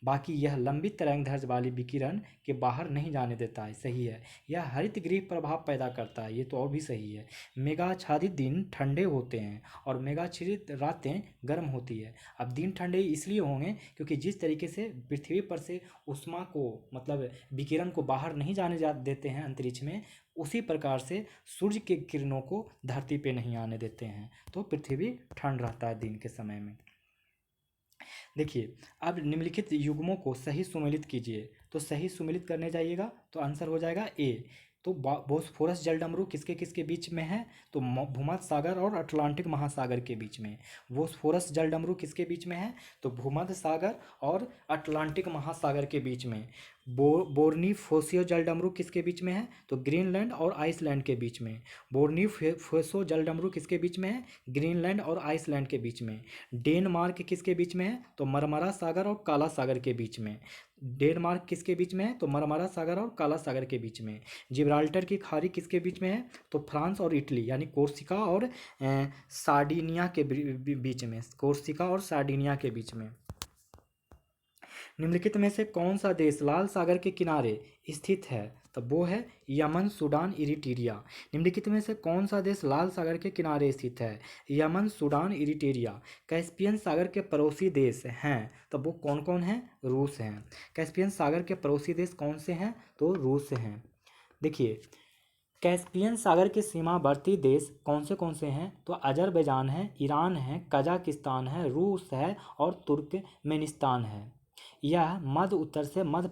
Speaker 1: बाकी यह लंबी तरंगदैर्घ्य वाली विकिरण के बाहर नहीं जाने देता है, सही है। यह हरित गृह प्रभाव पैदा करता है, ये तो और भी सही है। मेघाच्छादित दिन ठंडे होते हैं और मेघाच्छादित रातें गर्म होती है। अब दिन ठंडे इसलिए होंगे क्योंकि जिस तरीके से पृथ्वी पर से ऊष्मा को मतलब विकिरण को बाहर नहीं जाने देते हैं अंतरिक्ष में, उसी प्रकार से सूर्य के किरणों को धरती पे नहीं आने देते हैं, तो पृथ्वी ठंड रहता है दिन के समय में। देखिए, अब निम्नलिखित युग्मों को सही सुमेलित कीजिए। तो सही सुमेलित करने जाइएगा तो आंसर हो जाएगा ए। तो बोस्फोरस जलडमरू किसके किसके बीच में है? तो भूमध्य सागर और अटलांटिक महासागर के बीच में। बोस्फोरस जलडमरू किसके बीच में है? तो भूमध्य सागर और अटलांटिक महासागर के बीच में। बोर्निफोसियो जलडमरू किसके बीच में है? तो ग्रीनलैंड और आइसलैंड के बीच में। बोर्निफोसो जलडमरू किसके बीच में है? ग्रीनलैंड और आइसलैंड के बीच में। डेनमार्क किसके बीच में है? तो मरमरा सागर और काला सागर के बीच में। डेनमार्क किसके बीच में है? तो मरमरा सागर और काला सागर के बीच में। जिब्राल्टर की खाड़ी किसके बीच में है? तो फ्रांस और इटली यानी कोर्सिका और सार्डिनिया के बीच में। कोर्सिका और सार्डिनिया के बीच में। निम्नलिखित में से कौन सा देश लाल सागर के किनारे स्थित है? तो वो है यमन, सूडान, इरिट्रिया। निम्नलिखित में से कौन सा देश लाल सागर के किनारे स्थित है? Yemen, Sudan, Eritrea. कैस्पियन सागर के पड़ोसी देश हैं, तो वो कौन कौन हैं? रूस हैं। कैस्पियन सागर के पड़ोसी देश कौन से हैं? तो रूस हैं। देखिए, कैस्पियन सागर के सीमावर्ती देश कौन से हैं? तो अजरबैजान है, ईरान है, कजाकिस्तान है, रूस है और तुर्कमेनिस्तान है। यह मध्य उत्तर से मध्य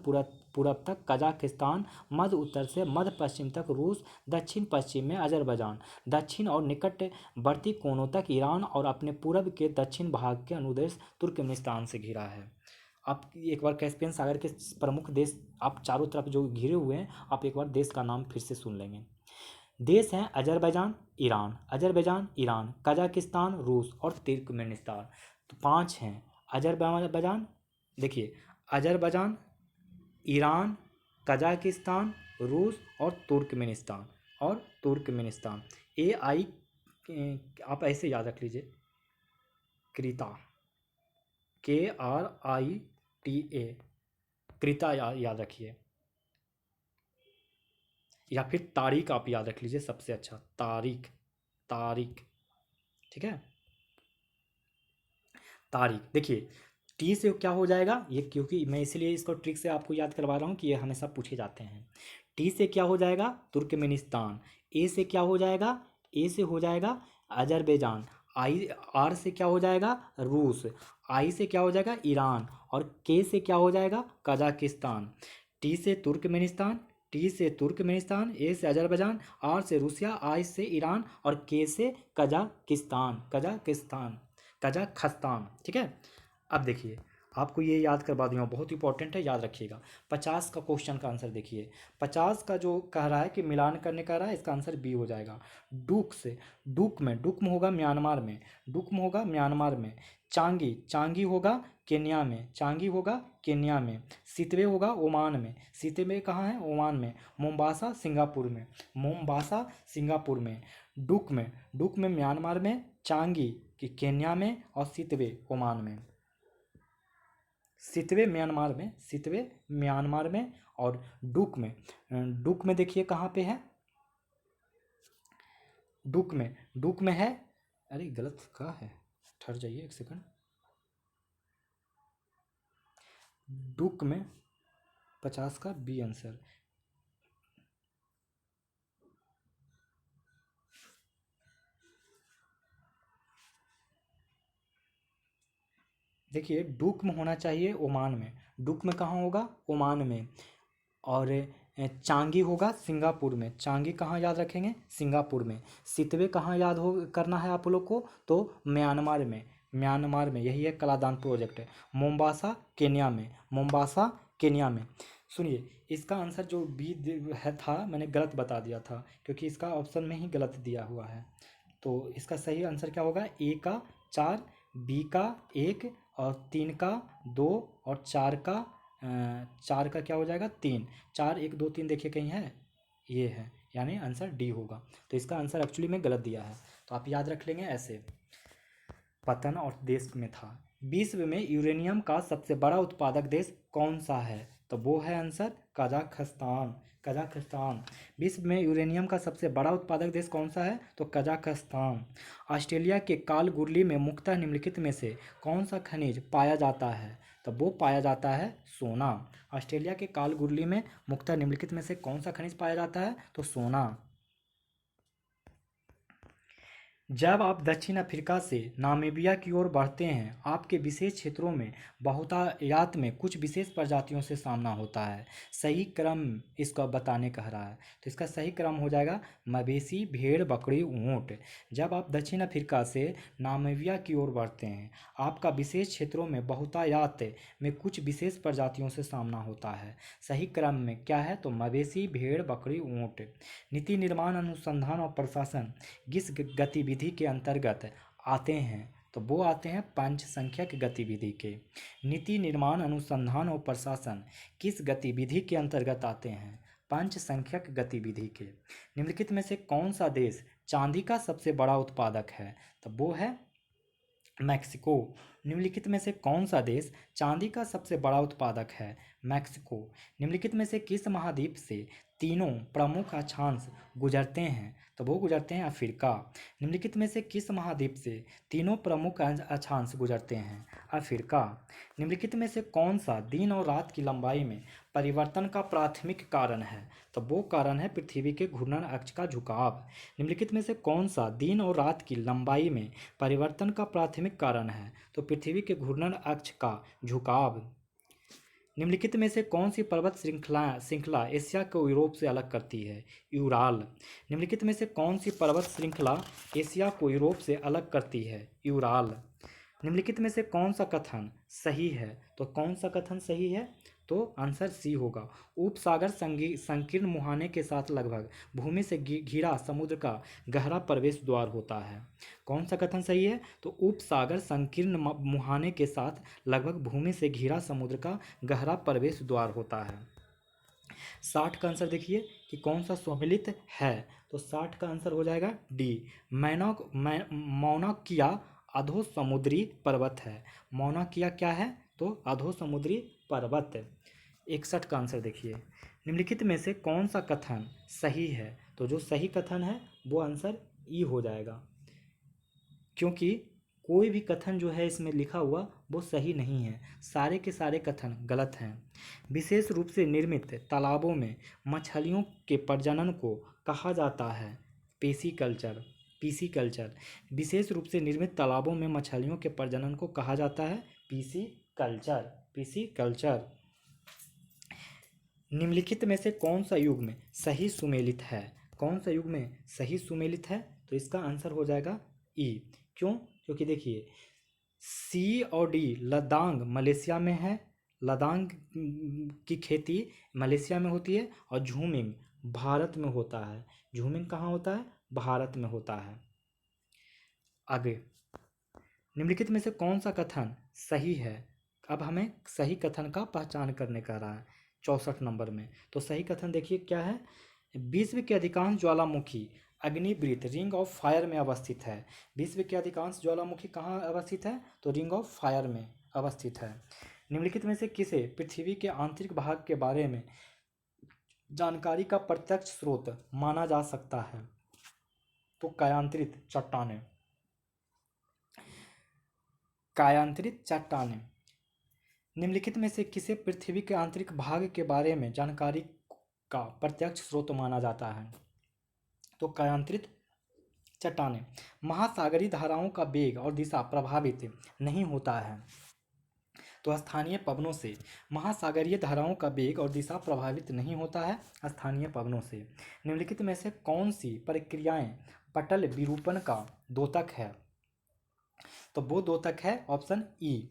Speaker 1: पूरब तक कजाकिस्तान, मध्य उत्तर से मध्य पश्चिम तक रूस, दक्षिण पश्चिम में अजरबैजान, दक्षिण और निकटवर्ती कोनों तक ईरान और अपने पूरब के दक्षिण भाग के अनुदेश तुर्कमेनिस्तान से घिरा है। आप एक बार कैस्पियन सागर के प्रमुख देश आप चारों तरफ जो घिरे हुए हैं, आप एक बार देश का नाम फिर से सुन लेंगे। देश हैं Azerbaijan, Iran, Azerbaijan, Iran, Kazakhstan, रूस और तुर्कमेनिस्तान। तो 5 हैं अजरबैजान। देखिए, अजरबैजान, ईरान, कजाकिस्तान, रूस और तुर्कमेनिस्तान। AI आप ऐसे याद रख लीजिए, क्रीता, KRITA, क्रीता याद रखिए, या फिर तारीख आप याद रख लीजिए, सबसे अच्छा तारीख। ठीक है, तारीख। देखिए, टी से क्या हो जाएगा ये, क्योंकि मैं इसलिए इसको ट्रिक से आपको याद करवा रहा हूँ कि ये हमेशा पूछे जाते हैं। टी से क्या हो जाएगा? तुर्कमेनिस्तान। ए से क्या हो जाएगा? ए से हो जाएगा अजरबैजान। आर से क्या हो जाएगा? रूस। आई से क्या हो जाएगा? ईरान। और के से क्या हो जाएगा? कजाकिस्तान। टी से तुर्कमेनिस्तान, ए से अजरबैजान, आर से रूसिया, आई से ईरान और के से कजाकिस्तान। ठीक है। अब देखिए, आपको ये याद करवा दूंगा, बहुत इंपॉर्टेंट है, याद रखिएगा। 50 का क्वेश्चन का आंसर देखिए। 50 का जो कह रहा है कि मिलान करने कह रहा है, इसका आंसर बी हो जाएगा। डुक्म होगा म्यांमार में। चांगी होगा केन्या में। सितवे होगा ओमान में। सितवे कहाँ है? ओमान में। मोम्बासा सिंगापुर में। डुक में म्यांमार में, चांगी केन्या में और सितवे ओमान में। सितवे म्यांमार में और डुक में देखिए कहाँ पे है? डुक में है, अरे गलत कहाँ है, ठहर जाइए एक सेकंड। डुक में 50 का बी आंसर। देखिए डुक में होना चाहिए ओमान में, डुक में कहाँ होगा, ओमान में। और चांगी होगा सिंगापुर में, चांगी कहाँ याद रखेंगे, सिंगापुर में। सितवे कहाँ याद हो करना है आप लोग को, तो म्यांमार में, म्यांमार में, यही है कलादान प्रोजेक्ट। मोम्बासा केन्या में, मोम्बासा केन्या में। सुनिए इसका आंसर जो बी है था, मैंने गलत बता दिया था क्योंकि इसका ऑप्शन में ही गलत दिया हुआ है। तो इसका सही आंसर क्या होगा, ए का 4, बी का 1 और 3 का 2 और 4 का 4 का क्या हो जाएगा 3। 4 1 2 3 देखिए कहीं है, ये है, यानी आंसर डी होगा। तो इसका आंसर एक्चुअली में गलत दिया है, तो आप याद रख लेंगे ऐसे। पतन और देश में था। विश्व में यूरेनियम का सबसे बड़ा उत्पादक देश कौन सा है, तो वो है आंसर कजाकिस्तान, कजाकिस्तान। विश्व में यूरेनियम का सबसे बड़ा उत्पादक देश कौन सा है, तो कजाकिस्तान। ऑस्ट्रेलिया के कालगुरली में मुख्यतः निम्नलिखित में से कौन सा खनिज पाया जाता है, तो वो पाया जाता है सोना। ऑस्ट्रेलिया के कालगुरली में मुख्यतः निम्नलिखित में से कौन सा खनिज पाया जाता है, तो सोना। जब आप दक्षिण अफ्रीका से नामीबिया की ओर बढ़ते हैं, आपके विशेष क्षेत्रों में बहुतायात में कुछ विशेष प्रजातियों से सामना होता है। सही क्रम इसका बताने कह रहा है, तो इसका सही क्रम हो जाएगा मवेशी, भेड़, बकरी, ऊँट। जब आप दक्षिण अफ्रीका से नामीबिया की ओर बढ़ते हैं, आपका विशेष क्षेत्रों में बहुतायात में कुछ विशेष प्रजातियों से सामना होता है। सही क्रम में क्या है, तो मवेशी, भेड़, बकरी, ऊँट। नीति निर्माण, अनुसंधान और प्रशासन किस गतिविधि के अंतर्गत आते हैं, तो वो आते हैं पंच संख्यक गतिविधि के। नीति निर्माण, अनुसंधान और प्रशासन किस गतिविधि के अंतर्गत आते हैं, पंच संख्यक गतिविधि के। निम्नलिखित में से कौन सा देश चांदी का सबसे बड़ा उत्पादक है, तो वो है मैक्सिको। निम्नलिखित में से कौन सा देश चांदी का सबसे बड़ा उत्पादक है, मैक्सिको। निम्नलिखित में से किस महाद्वीप से तीनों प्रमुख अक्षांश गुजरते हैं, तो वो गुजरते हैं अफ्रीका। निम्नलिखित में से किस महाद्वीप से तीनों प्रमुख अक्षांश गुजरते हैं, अफ्रीका। निम्नलिखित में से कौन सा दिन और रात की लंबाई में परिवर्तन का प्राथमिक कारण है, तो वो कारण है पृथ्वी के घूर्णन अक्ष का झुकाव। निम्नलिखित में से कौन सा दिन और रात की लंबाई में परिवर्तन का प्राथमिक कारण है, तो पृथ्वी के घूर्णन अक्ष का झुकाव। निम्नलिखित में से कौन सी पर्वत श्रृंखला श्रृंखला एशिया को यूरोप से अलग करती है, यूराल। निम्नलिखित में से कौन सी पर्वत श्रृंखला एशिया को यूरोप से अलग करती है, यूराल। निम्नलिखित में से कौन सा कथन सही है, तो कौन सा कथन सही है, तो आंसर सी होगा। उपसागर संकीर्ण मुहाने के साथ लगभग भूमि से घिरा समुद्र का गहरा प्रवेश द्वार होता है। कौन सा कथन सही है, तो उपसागर संकीर्ण मुहाने के साथ लगभग भूमि से घिरा समुद्र का गहरा प्रवेश द्वार होता है। 60 का आंसर देखिए कि कौन सा सम्मिलित है, तो 60 का आंसर हो जाएगा डी, मौनाकिया अधो समुद्री पर्वत है। मौनाकिया क्या है, तो अधो समुद्री पर्वत। 61 का आंसर देखिए, निम्नलिखित में से कौन सा कथन सही है, तो जो सही कथन है वो आंसर ई हो जाएगा, क्योंकि कोई भी कथन जो है इसमें लिखा हुआ वो सही नहीं है, सारे के सारे कथन गलत हैं। विशेष रूप से निर्मित तालाबों में मछलियों के प्रजनन को कहा जाता है पेसिकल्चर, पीसीकल्चर। विशेष रूप से निर्मित तालाबों में मछलियों के प्रजनन को कहा जाता है पीसीकल्चर, पीसीकल्चर। निम्नलिखित में से कौन सा युग्म सही सुमेलित है, कौन सा युग्म सही सुमेलित है, तो इसका आंसर हो जाएगा ई। क्यों, क्योंकि देखिए सी और डी लदांग मलेशिया में है, लदांग की खेती मलेशिया में होती है, और झूमिंग भारत में होता है। झूमिंग कहाँ होता है, भारत में होता है। आगे, निम्नलिखित में से कौन सा कथन सही है, अब हमें सही कथन का पहचान करने का रहा है 64 नंबर में। तो सही कथन देखिए क्या है, विश्व के अधिकांश ज्वालामुखी अग्निवृत्त रिंग ऑफ फायर में अवस्थित है। विश्व के अधिकांश ज्वालामुखी कहाँ अवस्थित है, तो रिंग ऑफ फायर में अवस्थित है। निम्नलिखित में से किसे पृथ्वी के आंतरिक भाग के बारे में जानकारी का प्रत्यक्ष स्रोत माना जा सकता है, तो कायांतरित चट्टानें, कायांतरित चट्टानें। निम्नलिखित में से किसे पृथ्वी के आंतरिक भाग के बारे में जानकारी का प्रत्यक्ष स्रोत माना जाता है? तो कायांतरित चट्टानें। महासागरीय धाराओं का वेग और दिशा प्रभावित नहीं होता है, तो स्थानीय पवनों से। महासागरीय धाराओं का वेग और दिशा प्रभावित नहीं होता है स्थानीय पवनों से। निम्नलिखित में से कौन सी प्रक्रियाएं पटल विरूपण का द्योतक है? तो वो द्योतक है ऑप्शन ई।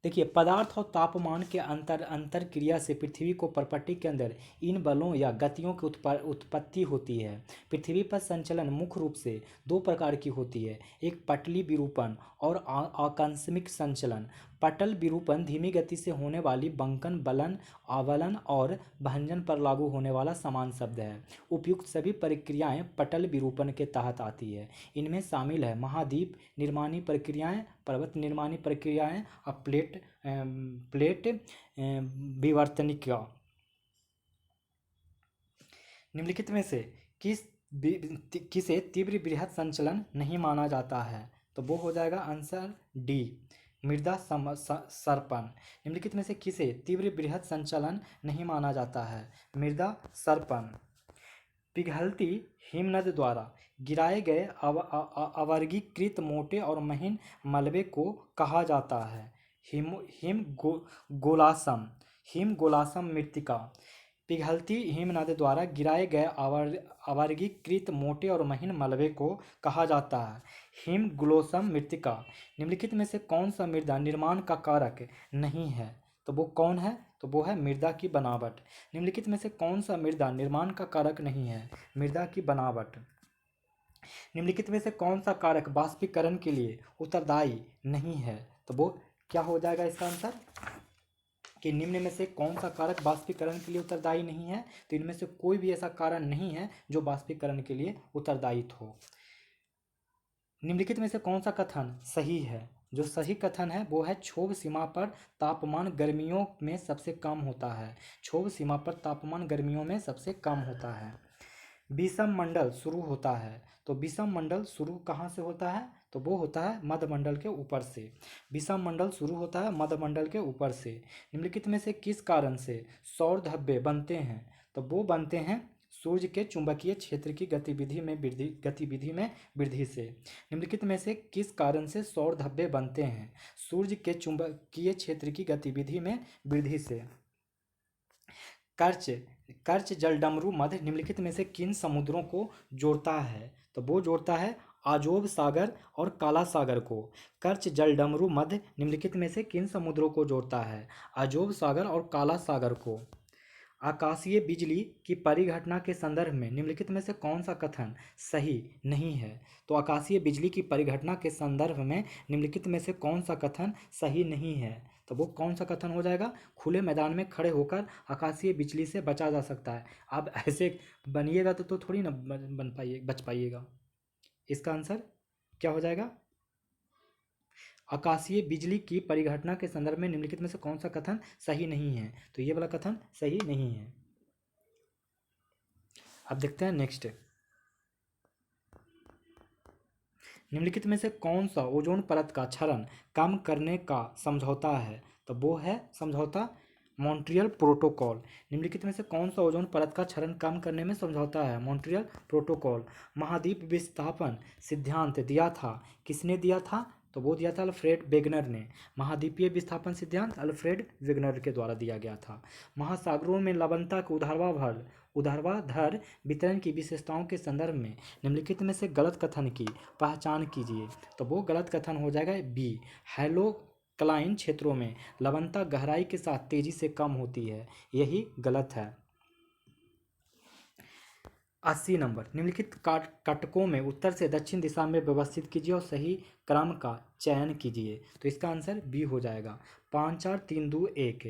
Speaker 1: देखिए, पदार्थ और तापमान के अंतर क्रिया से पृथ्वी को परपट्टी के अंदर इन बलों या गतियों की उत्पत्ति होती है। पृथ्वी पर संचलन मुख्य रूप से दो प्रकार की होती है, एक पटली विरूपण और आकस्मिक संचलन। पटल विरूपण धीमी गति से होने वाली बंकन बलन आवलन और भंजन पर लागू होने वाला समान शब्द है। उपयुक्त सभी प्रक्रियाएं पटल विरूपण के तहत आती है। इनमें शामिल है महाद्वीप निर्माणी प्रक्रियाएं, पर्वत निर्माणी प्रक्रियाएं और प्लेट विवर्तनिका। निम्नलिखित में से किसे तीव्र बृहद संचलन नहीं माना जाता है? तो वो हो जाएगा आंसर डी, मृदा सर्पण। निम्नलिखित में से किसे तीव्र बृहद संचलन नहीं माना जाता है? मृदा सर्पण। पिघलती हिमनद द्वारा गिराए गए अवर्गीकृत मोटे और महीन मलबे को कहा जाता है हिमगोलासम मृत्तिका। पिघलती हिमनद द्वारा गिराए गए अवर्गीकृत मोटे और महीन मलबे को कहा जाता है हिमग्लोसम मृत्तिका। निम्नलिखित में से कौन सा मृदा निर्माण का कारक नहीं है? तो वो कौन है? तो वो है मृदा की बनावट। निम्नलिखित में से कौन सा मृदा निर्माण का कारक नहीं है? मृदा की बनावट। निम्नलिखित में से कौन सा कारक बाष्पीकरण के लिए उत्तरदायी नहीं है? तो वो क्या हो जाएगा इसका आंसर कि निम्न में से कौन सा कारक बाष्पीकरण के लिए उत्तरदायी नहीं है? तो इनमें से कोई भी ऐसा कारण नहीं है जो बाष्पीकरण के लिए उत्तरदायी हो। निम्नलिखित में से कौन सा कथन सही है? जो सही कथन है वो है क्षोभ सीमा पर तापमान गर्मियों में सबसे कम होता है। क्षोभ सीमा पर तापमान गर्मियों में सबसे कम होता है। विषम मंडल शुरू होता है, तो विषम मंडल शुरू कहाँ से होता है? तो वो होता है मध्यमंडल के ऊपर से। विषम मंडल शुरू होता है मध्यमंडल के ऊपर से। निम्नलिखित में से किस कारण से सौर धब्बे बनते हैं? तो वो बनते हैं सूर्य के चुंबकीय क्षेत्र की गतिविधि में वृद्धि से। निम्नलिखित में से किस कारण से सौर धब्बे बनते हैं? सूर्य के चुंबकीय क्षेत्र की गतिविधि में वृद्धि से। कर्च जलडमरू मध्य निम्नलिखित में से किन समुद्रों को जोड़ता है? तो वो जोड़ता है अजोब सागर और काला सागर को। कर्च जलडमरू मध्य निम्नलिखित में से किन समुद्रों को जोड़ता है? अजोब सागर और काला सागर को। आकाशीय बिजली की परिघटना के संदर्भ में निम्नलिखित में से कौन सा कथन सही नहीं है? तो आकाशीय बिजली की परिघटना के संदर्भ में निम्नलिखित में से कौन सा कथन सही नहीं है? तो वो कौन सा कथन हो जाएगा? खुले मैदान में खड़े होकर आकाशीय बिजली से बचा जा सकता है। आप ऐसे बनिएगा तो थोड़ी ना बच पाइएगा। इसका आंसर क्या हो जाएगा? आकाशीय बिजली की परिघटना के संदर्भ में निम्नलिखित में से कौन सा कथन सही नहीं है? तो ये वाला कथन सही नहीं है। अब देखते हैं नेक्स्ट। निम्नलिखित में से कौन सा ओजोन परत का क्षरण कम करने का समझौता है? तो वो है समझौता मॉन्ट्रियल प्रोटोकॉल। निम्नलिखित में से कौन सा ओजोन परत का क्षरण कम करने में समझौता है? Montreal protocol. महाद्वीप विस्थापन सिद्धांत दिया था, किसने दिया था? तो वो दिया था अल्फ्रेड वेगनर ने। महाद्वीपीय विस्थापन सिद्धांत अल्फ्रेड वेगनर के द्वारा दिया गया था। महासागरों में लवणता के ऊर्ध्वाधर वितरण की विशेषताओं के संदर्भ में निम्नलिखित में से गलत कथन की पहचान कीजिए। तो वो गलत कथन हो जाएगा बी, हैलोक्लाइन क्षेत्रों में लवणता गहराई के साथ तेजी से कम होती है, यही गलत है। 80 नंबर। निम्नलिखित कटकों में उत्तर से दक्षिण दिशा में व्यवस्थित कीजिए और सही क्रम का चयन कीजिए। तो इसका आंसर बी हो जाएगा 5 4 3 2 1।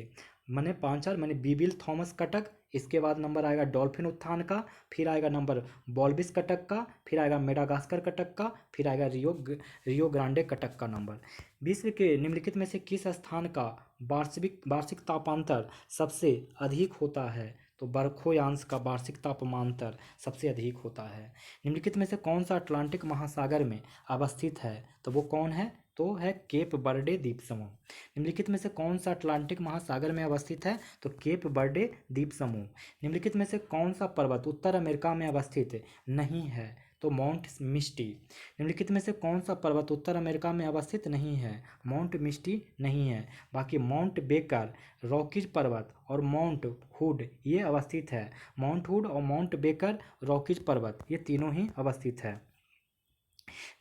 Speaker 1: मैंने 5 4 मैंने बीबिल थॉमस कटक, इसके बाद नंबर आएगा डॉल्फिन उत्थान का, फिर आएगा नंबर बॉल्बिस कटक का, फिर आएगा मेडागास्कर कटक का, फिर आएगा रियो ग्रांडे कटक का नंबर। विश्व के निम्नलिखित में से किस स्थान का वार्षिक तापांतर सबसे अधिक होता है? तो बरखोयांश का वार्षिक तापमांतर सबसे अधिक होता है। निम्नलिखित में से कौन सा अटलांटिक महासागर में अवस्थित है? तो वो कौन है? तो है केप बर्डे द्वीप समूह। निम्नलिखित में से कौन सा अटलांटिक महासागर में अवस्थित है? तो केप बर्डे द्वीप समूह। निम्नलिखित में से कौन सा पर्वत उत्तर अमेरिका में अवस्थित नहीं है? तो माउंट मिस्टी। निम्नलिखित में से कौन सा पर्वत उत्तर अमेरिका में अवस्थित नहीं है? माउंट मिस्टी नहीं है। बाकी माउंट बेकर, रॉकीज पर्वत और माउंट हुड ये अवस्थित है। माउंट हुड और माउंट बेकर, रॉकीज पर्वत ये तीनों ही अवस्थित है।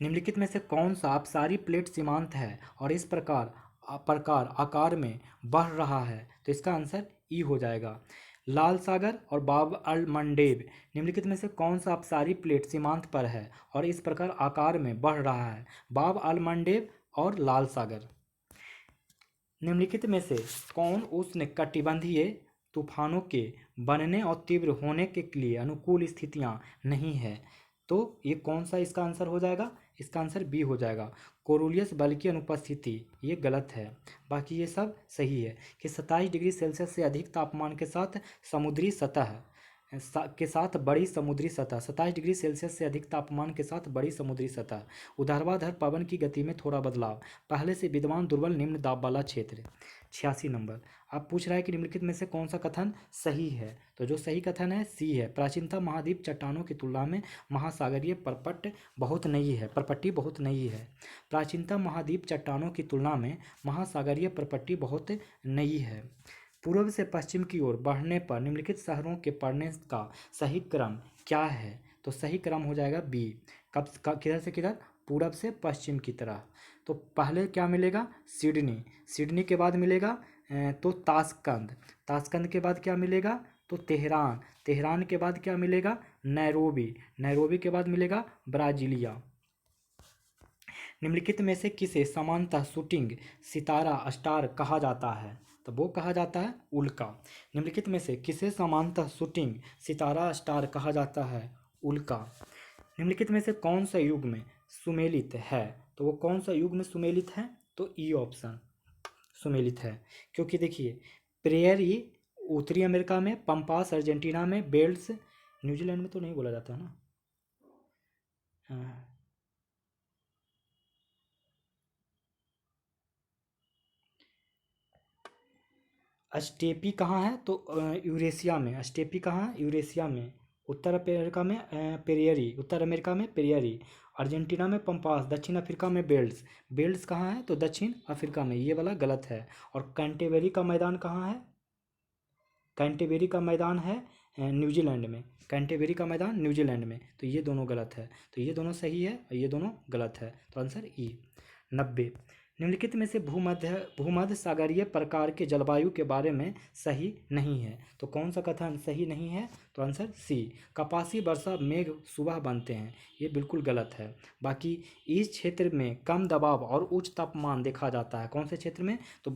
Speaker 1: निम्नलिखित में से कौन सा अपसारी प्लेट सीमांत है और इस प्रकार आकार में बढ़ रहा है? तो इसका आंसर ई हो जाएगा। लाल सागर और बाब अल मंडेब, निम्नलिखित में से कौन सा अपसारी प्लेट सीमांत पर है और इस प्रकार आकार में बढ़ रहा है? बाब अल मंडेब और लाल सागर। निम्नलिखित में से कौन उष्णकटिबंधीय तूफानों के बनने और तीव्र होने के लिए अनुकूल स्थितियां नहीं है? तो ये कौन सा इसका आंसर हो जाएगा? इसका आंसर बी हो जाएगा, कोरोलियस बल की अनुपस्थिति। ये गलत है, बाकी ये सब सही है कि 27 डिग्री सेल्सियस से अधिक तापमान के साथ समुद्री सतह बड़ी समुद्री सतह, 27 डिग्री सेल्सियस से अधिक तापमान के साथ बड़ी समुद्री सतह, ऊर्ध्वाधर पवन की गति में थोड़ा बदलाव, पहले से विद्यमान दुर्बल निम्न दाब वाला क्षेत्र। 86 नंबर। अब पूछ रहा है कि निम्नलिखित में से कौन सा कथन सही है? तो जो सही कथन है सी है, प्राचीनतम महाद्वीप चट्टानों की तुलना में महासागरीय परपट बहुत नई है, परपट्टी बहुत नई है। प्राचीनतम महाद्वीप चट्टानों की तुलना में महासागरीय परपट्टी बहुत नई है। पूर्व से पश्चिम की ओर बढ़ने पर निम्नलिखित शहरों के पड़ने का सही क्रम क्या है? तो सही क्रम हो जाएगा बी। किधर से किधर? पूरब से पश्चिम की तरह। तो पहले क्या मिलेगा? सिडनी। सिडनी के बाद मिलेगा तो ताशकंद। ताशकंद के बाद क्या मिलेगा? तो तेहरान। तेहरान के बाद क्या मिलेगा? नैरोबी। नैरोबी के बाद मिलेगा ब्राजीलिया। निम्नलिखित में से किसे समानतः शूटिंग सितारा स्टार कहा जाता है? तो वो कहा जाता है उल्का। निम्नलिखित में से किसे समानतः शूटिंग सितारा स्टार कहा जाता है? उल्का। निम्नलिखित में से कौन सा युग में सुमेलित है? तो वो कौन सा युग में सुमेलित है? तो ई ऑप्शन सुमेलित है, क्योंकि देखिए प्रेयरी उत्तरी अमेरिका में, पंपास अर्जेंटीना में, बेल्ट्स न्यूजीलैंड में तो नहीं बोला जाता है ना। हाँ। स्टेपी कहाँ है? तो यूरेशिया में। स्टेपी कहाँ है? यूरेशिया में। उत्तर अमेरिका में पेरियरी, उत्तर अमेरिका में पेरियरी, अर्जेंटीना में पंपास, दक्षिण अफ्रीका में बेल्ट्स। बेल्ट्स कहाँ है? तो दक्षिण अफ्रीका में। ये वाला गलत है। और कैंटेबेरी का मैदान कहाँ है? कैंटेबेरी का मैदान है न्यूजीलैंड में। कैंटेबेरी का मैदान न्यूजीलैंड में। तो ये दोनों गलत है। तो ये दोनों सही है और ये दोनों गलत है। तो आंसर ई। 90। निम्नलिखित में से भूमध्य सागरीय प्रकार के जलवायु के बारे में सही नहीं है? तो कौन सा कथन सही नहीं है? तो आंसर सी, कपासी वर्षा मेघ सुबह बनते हैं। ये बिल्कुल गलत है। बाकी इस क्षेत्र में कम दबाव और उच्च तापमान देखा जाता है। कौन से क्षेत्र में? तो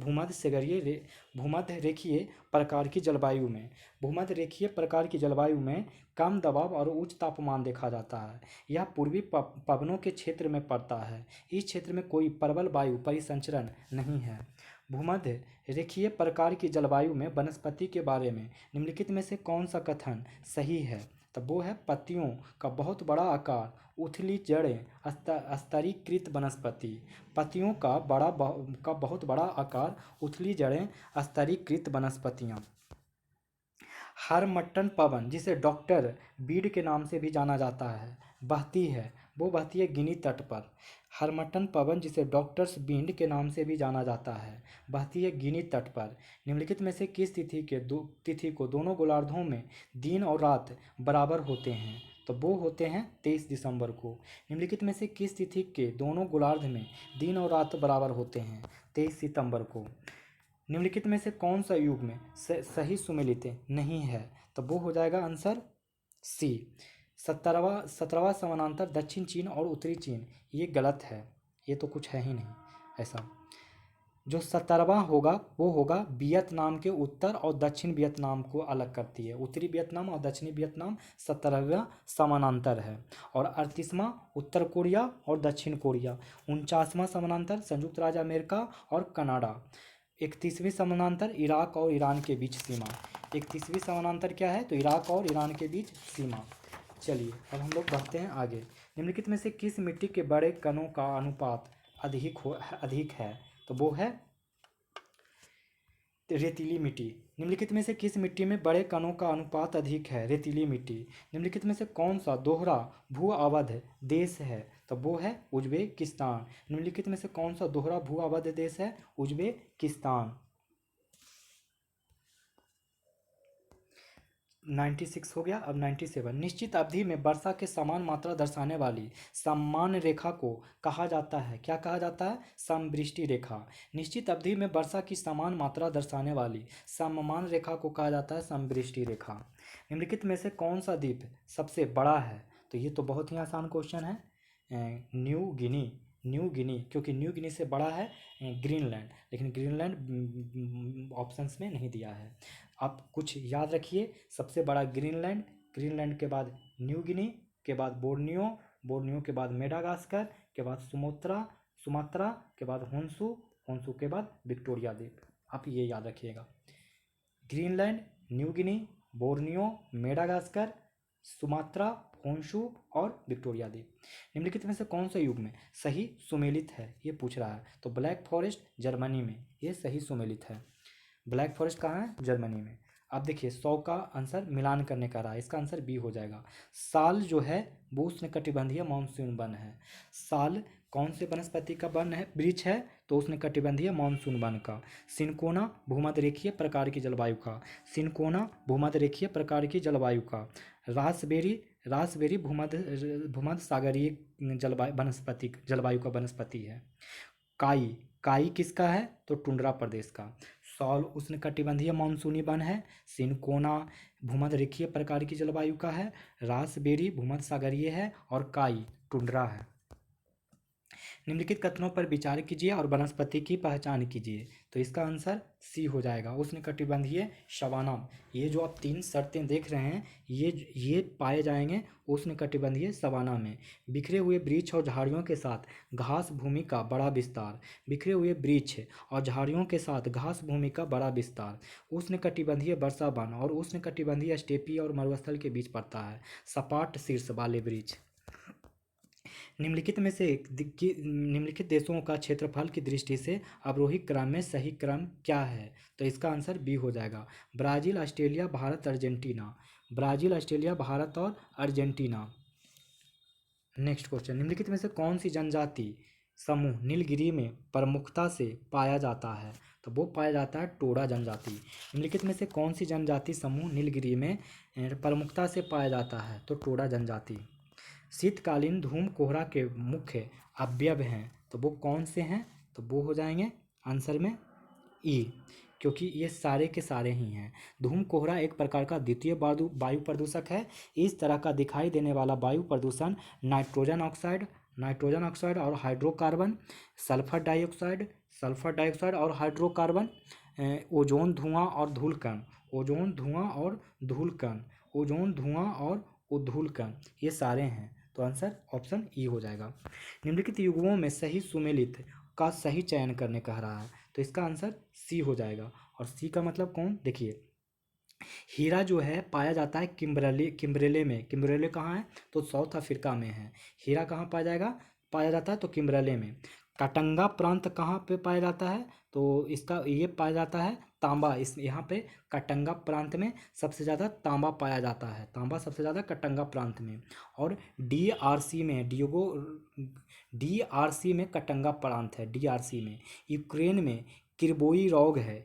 Speaker 1: भूमध्य रेखीय प्रकार की जलवायु में। भूमध्य रेखीय प्रकार की जलवायु में कम दबाव और उच्च तापमान देखा जाता है। यह पूर्वी पवनों के क्षेत्र में पड़ता है। इस क्षेत्र में कोई प्रबल वायु परिसंचरण नहीं है। भूमध्य रेखीय प्रकार की जलवायु में वनस्पति के बारे में निम्नलिखित में से कौन सा कथन सही है? तब वो है पत्तियों का बहुत बड़ा आकार, उथली जड़ें, स्तरीकृत वनस्पति। पत्तियों का बहुत बड़ा आकार, उथली जड़ें, स्तरीकृत वनस्पतियाँ। हरमट्टन पवन, जिसे डॉक्टर बीड के नाम से भी जाना जाता है, बहती है। वो बहती है गिनी तट पर। हरमट्टन पवन, जिसे डॉक्टर्स बीड के नाम से भी जाना जाता है, बहती है गिनी तट पर। निम्नलिखित में से किस तिथि को दोनों गोलार्धों में दिन और रात बराबर होते हैं? तो वो होते हैं 23 दिसंबर को। निम्नलिखित में से किस तिथि के दोनों गोलार्ध में दिन और रात बराबर होते हैं? 23 सितंबर को। निम्नलिखित में से कौन सा युग में सही सुमेलित नहीं है? तो वो हो जाएगा आंसर सी, 17वां समानांतर दक्षिण चीन और उत्तरी चीन। ये गलत है, ये तो कुछ है ही नहीं ऐसा। जो 17वां होगा वो होगा वियतनाम के उत्तर और दक्षिण वियतनाम को अलग करती है। उत्तरी वियतनाम और दक्षिणी वियतनाम 17वां समानांतर है। और 38वां उत्तर कोरिया और दक्षिण कोरिया। 49वां समानांतर संयुक्त राज्य अमेरिका और कनाडा। 31वीं समानांतर इराक और ईरान के बीच सीमा। 31वीं समानांतर क्या है? तो इराक और ईरान के बीच सीमा। चलिए अब हम लोग बढ़ते हैं आगे। निम्नलिखित में से किस मिट्टी के बड़े कणों का अनुपात अधिक है, तो वो है रेतीली मिट्टी। निम्नलिखित में से किस मिट्टी में बड़े कणों का अनुपात अधिक है? रेतीली मिट्टी। निम्नलिखित में से कौन सा दोहरा भू अवध देश है? तो वो है उज्बेकिस्तान। निम्नलिखित में से कौन सा दोहरा भू अवध देश है? उज्बेकिस्तान। 96 हो गया। अब 97, निश्चित अवधि में वर्षा के समान मात्रा दर्शाने वाली समान रेखा को कहा जाता है? क्या कहा जाता है? समवृष्टि रेखा। निश्चित अवधि में वर्षा की समान मात्रा दर्शाने वाली समान रेखा को कहा जाता है समवृष्टि रेखा। निम्नलिखित में से कौन सा द्वीप सबसे बड़ा है? तो ये तो बहुत ही आसान क्वेश्चन है, न्यू गिनी। न्यू गिनी, क्योंकि न्यू गिनी से बड़ा है ग्रीनलैंड, लेकिन ग्रीनलैंड ऑप्शंस में नहीं दिया है। आप कुछ याद रखिए, सबसे बड़ा ग्रीनलैंड, ग्रीनलैंड के बाद न्यू गिनी, के बाद बोर्नियो, बोर्नियो के बाद मेडागास्कर, के बाद सुमात्रा के बाद होंसू, होंसू के बाद विक्टोरिया द्वीप। आप ये याद रखिएगा, Greenland, New Guinea, Borneo, Madagascar, Sumatra, Honshu और विक्टोरिया द्वीप। निम्नलिखित में से कौन सा युग में सही सुमेलित है? ये पूछ रहा है। तो ब्लैक फॉरेस्ट जर्मनी में ये सही सुमेलित है। ब्लैक फॉरेस्ट कहाँ है? जर्मनी में। अब देखिए 100 का आंसर मिलान करने का रहा है, इसका आंसर बी हो जाएगा। साल जो है वो उष्णकटिबंधीय मानसून वन है। साल कौन से वनस्पति का वन है, वृक्ष है? तो उष्णकटिबंधीय मानसून वन का। सिनकोना भूमध्य रेखीय प्रकार की जलवायु का। सिनकोना भूमध्य रेखीय प्रकार की जलवायु का। रासबेरी भूमध्य सागरीय जलवायु का वनस्पति है। काई किसका है? तो टुंड्रा प्रदेश का। सॉल उष्णकटिबंधीय मानसूनी वन है। सिनकोना भूमध्य रेखीय प्रकार की जलवायु का है। रासबेरी भूमध्य सागरीय है और काई टुंड्रा है। निम्नलिखित कथनों पर विचार कीजिए और वनस्पति की पहचान कीजिए। तो इसका आंसर सी हो जाएगा, उष्णकटिबंधीय सवाना। ये जो आप 3 शर्तें देख रहे हैं ये पाए जाएंगे उष्णकटिबंधीय सवाना में। बिखरे हुए वृक्ष और झाड़ियों के साथ घास भूमि का बड़ा विस्तार। बिखरे हुए वृक्ष और झाड़ियों के साथ घास भूमि का बड़ा विस्तार उष्णकटिबंधीय वर्षा वन और उष्णकटिबंधीय स्टेपी और मरुस्थल के बीच पड़ता है। सपाट शीर्ष वाले वृक्ष। निम्नलिखित देशों का क्षेत्रफल की दृष्टि से अवरोही क्रम में सही क्रम क्या है? तो इसका आंसर बी हो जाएगा, Brazil, Australia, Bharat, Argentina. Brazil, Australia, Bharat और अर्जेंटीना। नेक्स्ट क्वेश्चन, निम्नलिखित में से कौन सी जनजाति समूह नीलगिरी में प्रमुखता से पाया जाता है? तो वो पाया जाता है टोडा जनजाति। निम्नलिखित में से कौन सी जनजाति समूह नीलगिरी में प्रमुखता से पाया जाता है? तो टोडा जनजाति। शीतकालीन धूम कोहरा के मुख्य अवयव हैं, तो वो कौन से हैं? तो वो हो जाएंगे आंसर में ई, क्योंकि ये सारे के सारे ही हैं। धूम कोहरा एक प्रकार का द्वितीय वायु प्रदूषक है। इस तरह का दिखाई देने वाला वायु प्रदूषण नाइट्रोजन ऑक्साइड और हाइड्रोकार्बन, सल्फर डाइऑक्साइड और हाइड्रोकार्बन, ओजोन धुआं और धूलकण, ये सारे हैं। तो आंसर ऑप्शन ई हो जाएगा। निम्नलिखित युग्मों में सही सुमेलित का सही चयन करने कह रहा है, तो इसका आंसर सी हो जाएगा। और सी का मतलब कौन? देखिए, हीरा जो है पाया जाता है किम्बरेले में। किम्बरेले कहाँ है? तो साउथ अफ्रीका में है। हीरा कहाँ पाया जाता है? तो किम्बरेले में। काटंगा प्रांत कहाँ पे पाया जाता है? तो इसका ये पाया जाता है तांबा। इस यहाँ पे काटंगा प्रांत में सबसे ज़्यादा तांबा पाया जाता है। तांबा सबसे ज़्यादा काटंगा प्रांत में। और डीआरसी में काटंगा प्रांत है, डीआरसी में। यूक्रेन में किरबोई रॉग है।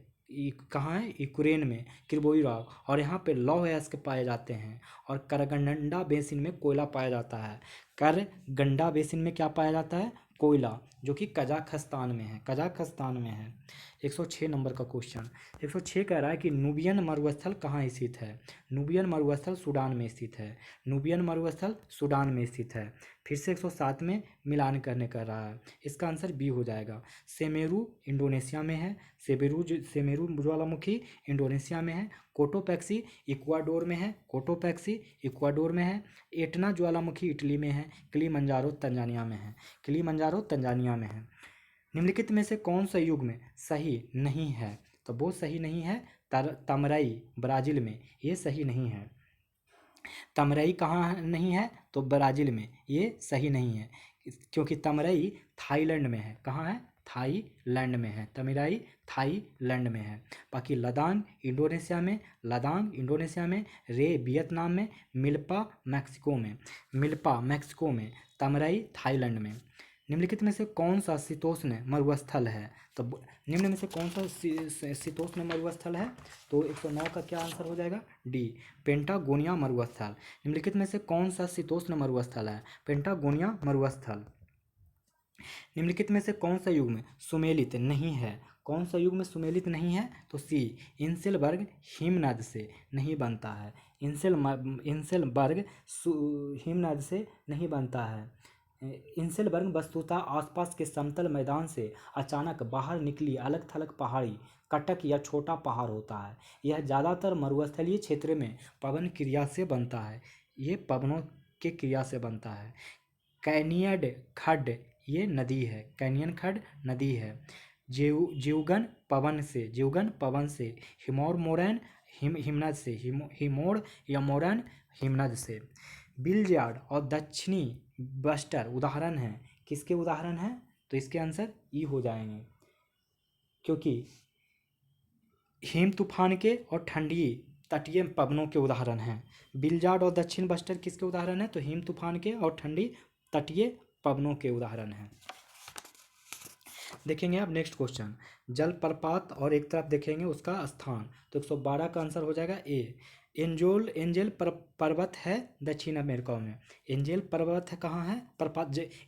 Speaker 1: कहाँ है? यूक्रेन में किरबोई रॉग। और यहाँ पे लौह अयस्क पाए जाते हैं। और करगंडा बेसिन में कोयला पाया जाता है। करगंडा बेसिन में क्या पाया जाता है? कोयला, जो कि कजाकिस्तान में है। 106 नंबर का क्वेश्चन। 106 कह रहा है कि नूबियन मरुस्थल कहाँ स्थित है? नूबियन मरुस्थल सूडान में स्थित है। फिर से 107 में मिलान करने कर रहा है, इसका आंसर बी हो जाएगा। सेमेरू इंडोनेशिया में है। सेमेरू ज्वालामुखी इंडोनेशिया में है। कोटोपैक्सी इक्वाडोर में है। एटना ज्वालामुखी इटली में है। किलिमंजारो तंजानिया में है। निम्नलिखित में से कौन सा युग्म सही नहीं है? तो वो सही नहीं है तमरई, ब्राज़ील में, ये सही नहीं है। तमरई कहाँ नहीं है? तो ब्राज़ील में, ये सही नहीं है। क्योंकि तमरई थाईलैंड में है। कहाँ है? थाईलैंड में है। तमरई थाईलैंड में है। बाकी लदांग इंडोनेशिया में, लदांग इंडोनेशिया में, रे वियतनाम में, मिल्पा मैक्सिको में, मिल्पा मैक्सिको में, तमरई थाईलैंड में। निम्नलिखित में से कौन सा शीतोष्ण मरुस्थल है? तो निम्न में से कौन सा शीतोष्ण मरुस्थल है? तो 109 का क्या आंसर हो जाएगा? डी, पेंटागोनिया मरुस्थल। निम्नलिखित में से कौन सा शीतोष्ण मरुस्थल है? पेंटागोनिया मरुस्थल। निम्नलिखित में से कौन सा युग्म सुमेलित नहीं है? कौन सा युग्म सुमेलित नहीं है? तो सी, इंसेलबर्ग हिमनद से नहीं बनता है। इंसेलबर्ग हिमनद से नहीं बनता है। इंसेलबर्ग वस्तुतः आसपास के समतल मैदान से अचानक बाहर निकली अलग थलग पहाड़ी कटक या छोटा पहाड़ होता है। यह ज़्यादातर मरुस्थलीय क्षेत्र में पवन क्रिया से बनता है। ये पवनों के क्रिया से बनता है। कैनियड खड्ड ये नदी है। कैनियन खड्ड नदी है। ज्यूगन पवन से, हिमोर मोरैन हिमनद से, हिमोड़ या मोरैन हिमनद से। बिलजार्ड और दक्षिणी बस्टर उदाहरण हैं। किसके उदाहरण हैं? तो इसके आंसर ई हो जाएंगे, क्योंकि हिम तूफान के और ठंडी तटीय पवनों के उदाहरण हैं। बिलजार्ड और दक्षिण बस्टर किसके उदाहरण हैं? तो हिम तूफान के और ठंडी तटीय पवनों के उदाहरण हैं। देखेंगे आप नेक्स्ट क्वेश्चन, जलप्रपात और एक तरफ देखेंगे उसका स्थान। तो 112 का आंसर हो जाएगा ए। एंजेल पर्वत है दक्षिण अमेरिका में। एंजेल पर्वत है कहाँ है?